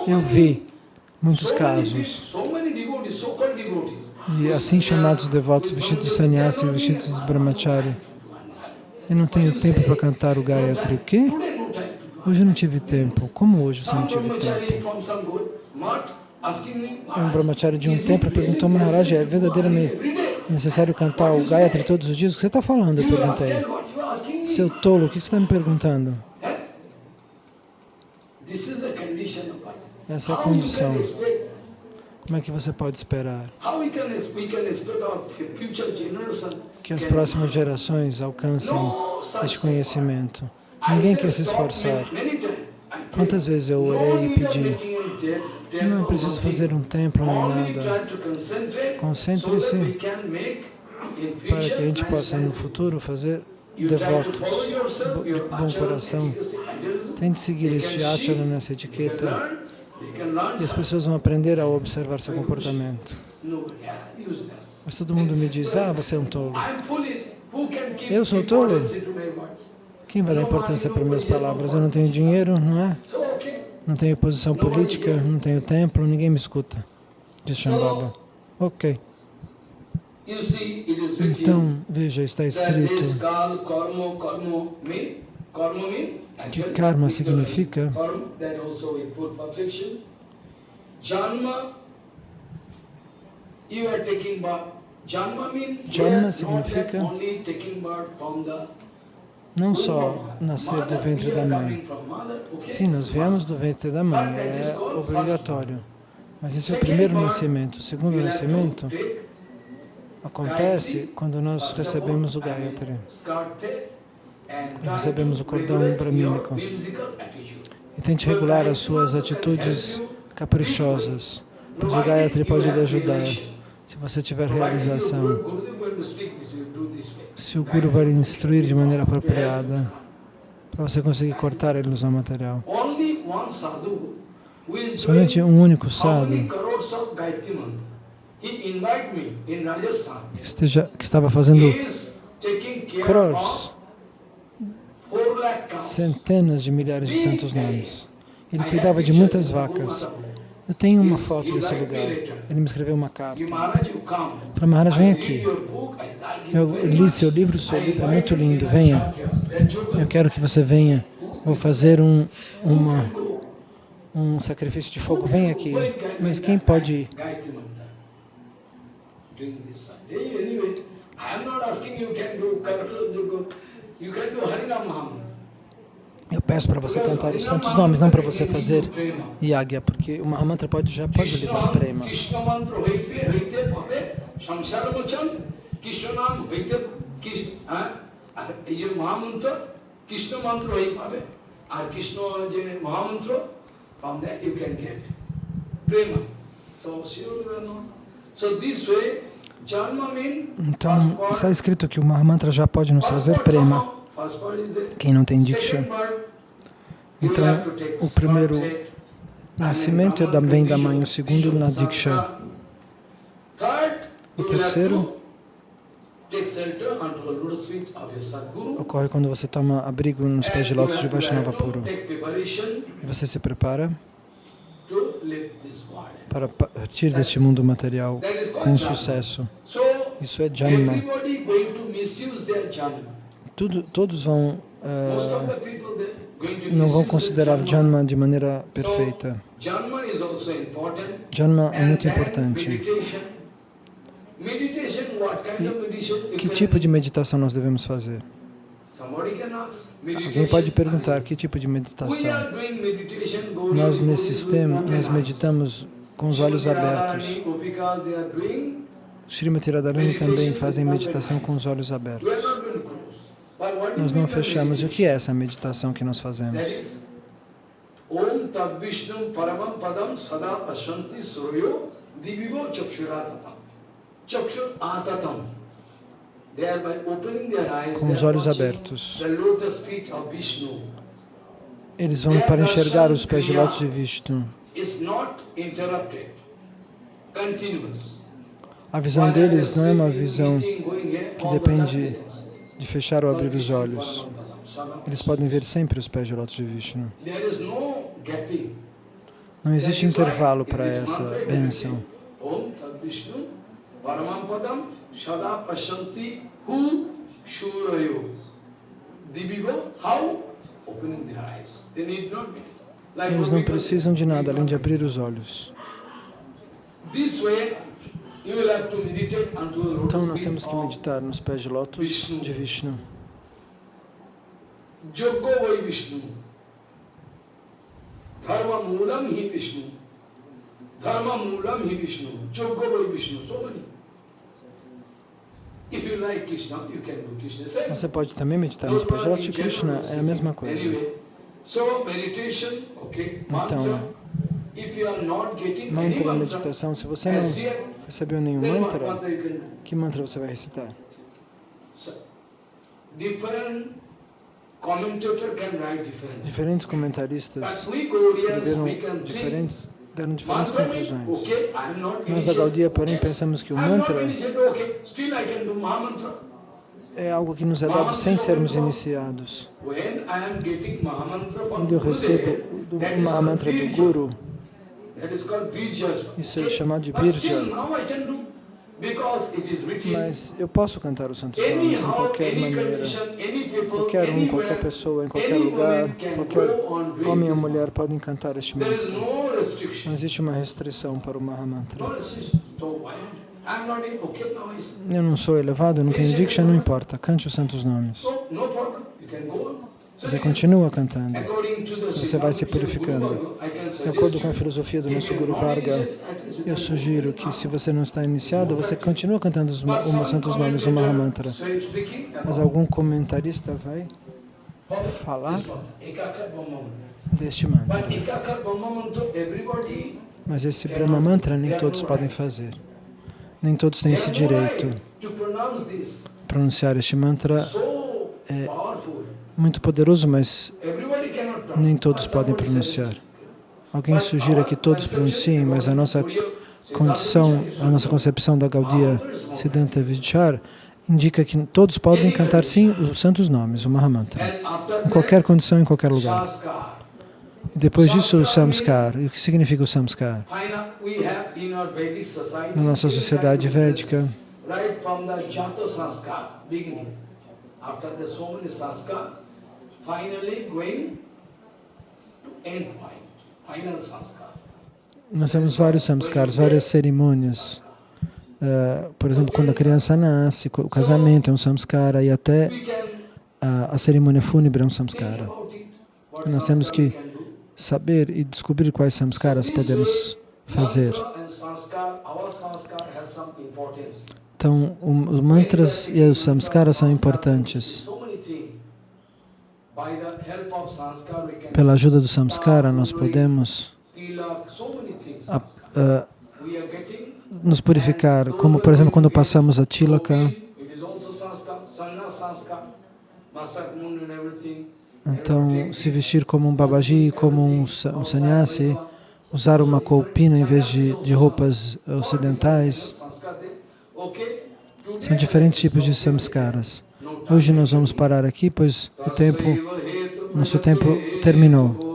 eu vi muitos casos de assim chamados devotos vestidos de sannyasi, vestidos de brahmachari. Eu não tenho tempo para cantar o Gayatri. O quê? Hoje eu não tive tempo. Como hoje você não tive tempo? Um brahmachari de um templo perguntou: Maharaj, é verdadeiramente necessário cantar o Gayatri todos os dias? O que você está falando? Eu perguntei. Seu tolo, o que você está me perguntando? Essa é a condição. Como é que você pode esperar que as próximas gerações alcancem este conhecimento? Ninguém quer se esforçar. Quantas vezes eu orei e pedi: não é preciso fazer um templo nem nada. Concentre-se para que a gente possa no futuro fazer devotos de bom coração. Tente seguir este achara nessa etiqueta e as pessoas vão aprender a observar seu comportamento. Mas todo mundo me diz: ah, você é um tolo. Eu sou tolo? Quem vai dar importância para minhas palavras? Eu não tenho dinheiro, não é? Não tenho posição política, não tenho templo, ninguém me escuta. Diz Shambhava. Ok. Então, veja, está escrito que karma significa Janma significa não só nascer do ventre da mãe. Sim, nós viemos do ventre da mãe, é obrigatório. Mas esse é o primeiro nascimento. O segundo nascimento acontece quando nós recebemos o Gayatri. Recebemos o cordão bramínico. E tente regular as suas atitudes caprichosas, pois o Gayatri pode lhe ajudar se você tiver realização. Se o Guru vai lhe instruir de maneira apropriada, para você conseguir cortar a ilusão material. Somente um único sadhu que estava fazendo crores, centenas de milhares de santos nomes. Ele cuidava de muitas vacas. Eu tenho uma foto desse lugar. Ele me escreveu uma carta. Falei: Maharaj, vem aqui. Eu li seu livro é muito lindo. Venha. Eu quero que você venha. Vou fazer um sacrifício de fogo. Vem aqui. Mas quem pode ir? Eu peço para você cantar os santos nomes, não para você fazer yagya, porque o Mahamantra já pode lhe dar prema. Então, está escrito que o Mahamantra já pode nos trazer prema. Quem não tem Diksha. Então, o primeiro nascimento vem da mãe, o segundo na Diksha. O terceiro, ocorre quando você toma abrigo nos pés de lótus de Vaishnava puro. E você se prepara para partir deste mundo material com sucesso. Isso é Janma. Todos não vão considerar Janma de maneira perfeita. Janma é muito importante. Que tipo de meditação nós devemos fazer? Alguém pode perguntar, que tipo de meditação? Nós, nesse sistema, nós meditamos com os olhos abertos. Srimati Radharani também fazem meditação com os olhos abertos. Nós não fechamos. E o que é essa meditação que nós fazemos? Om Tad Vishnu Paramam Padam Sada Pashanti Suryo Divivo Chakshuratatam. Chakshuratatam. Com os olhos abertos. Eles vão para enxergar os pés de lótus de Vishnu. A visão deles não é uma visão que depende de fechar ou abrir os olhos. Eles podem ver sempre os pés de lótus de Vishnu. Não existe intervalo para essa bênção. Eles não precisam de nada além de abrir os olhos. Então nós temos que meditar nos pés de lótus de Vishnu. Joggo vai Vishnu. Dharma Moolam hi Vishnu. Dharma Moolam hi Vishnu. Joggo vai Vishnu. So many. If you like Krishna, you can do Krishna. Você pode também meditar nos pés de lótus de Krishna, é a mesma coisa. Então, mantra, meditação, se você não recebeu nenhum mantra, que mantra você vai recitar? Diferentes comentaristas escreveram deram diferentes conclusões. Nós da Gaudiya, porém, pensamos que o mantra é algo que nos é dado sem sermos iniciados. Quando eu recebo o Mahamantra do Guru, isso é chamado de Birja. Mas eu posso cantar os santos nomes em qualquer maneira. Qualquer um, qualquer pessoa, em qualquer lugar, qualquer homem ou mulher podem cantar este mantra. Não existe uma restrição para o Mahamantra. Eu não sou elevado, eu não tenho diksha, não importa. Cante os santos nomes. Você continua cantando. Você vai se purificando. De acordo com a filosofia do nosso Guru Varga, eu sugiro que se você não está iniciado, você continua cantando os santos nomes, o Mahamantra. Mas algum comentarista vai falar deste mantra. Mas esse Brahma Mantra nem todos podem fazer. Nem todos têm esse direito. Pronunciar este mantra é muito poderoso, mas nem todos podem pronunciar. Alguém sugira que todos pronunciem, mas a nossa condição, a nossa concepção da Gaudiya Siddhanta Vichar indica que todos podem cantar sim os santos nomes, o Mahamantra, em qualquer condição, em qualquer lugar. E depois disso, o Samskar. E o que significa o Samskar? Na nossa sociedade védica, nós temos vários samskars, várias cerimônias. Por exemplo, quando a criança nasce, o casamento é um samskara e até a cerimônia fúnebre é um samskara. Nós temos que saber e descobrir quais samskaras podemos fazer. Então, os mantras e os samskaras são importantes. Pela ajuda do samskara, nós podemos nos purificar, como, por exemplo, quando passamos a tilaka. Então, se vestir como um babaji, como um sannyasi, usar uma kolpina em vez de roupas ocidentais. São diferentes tipos de samskaras. Hoje nós vamos parar aqui, pois nosso tempo terminou.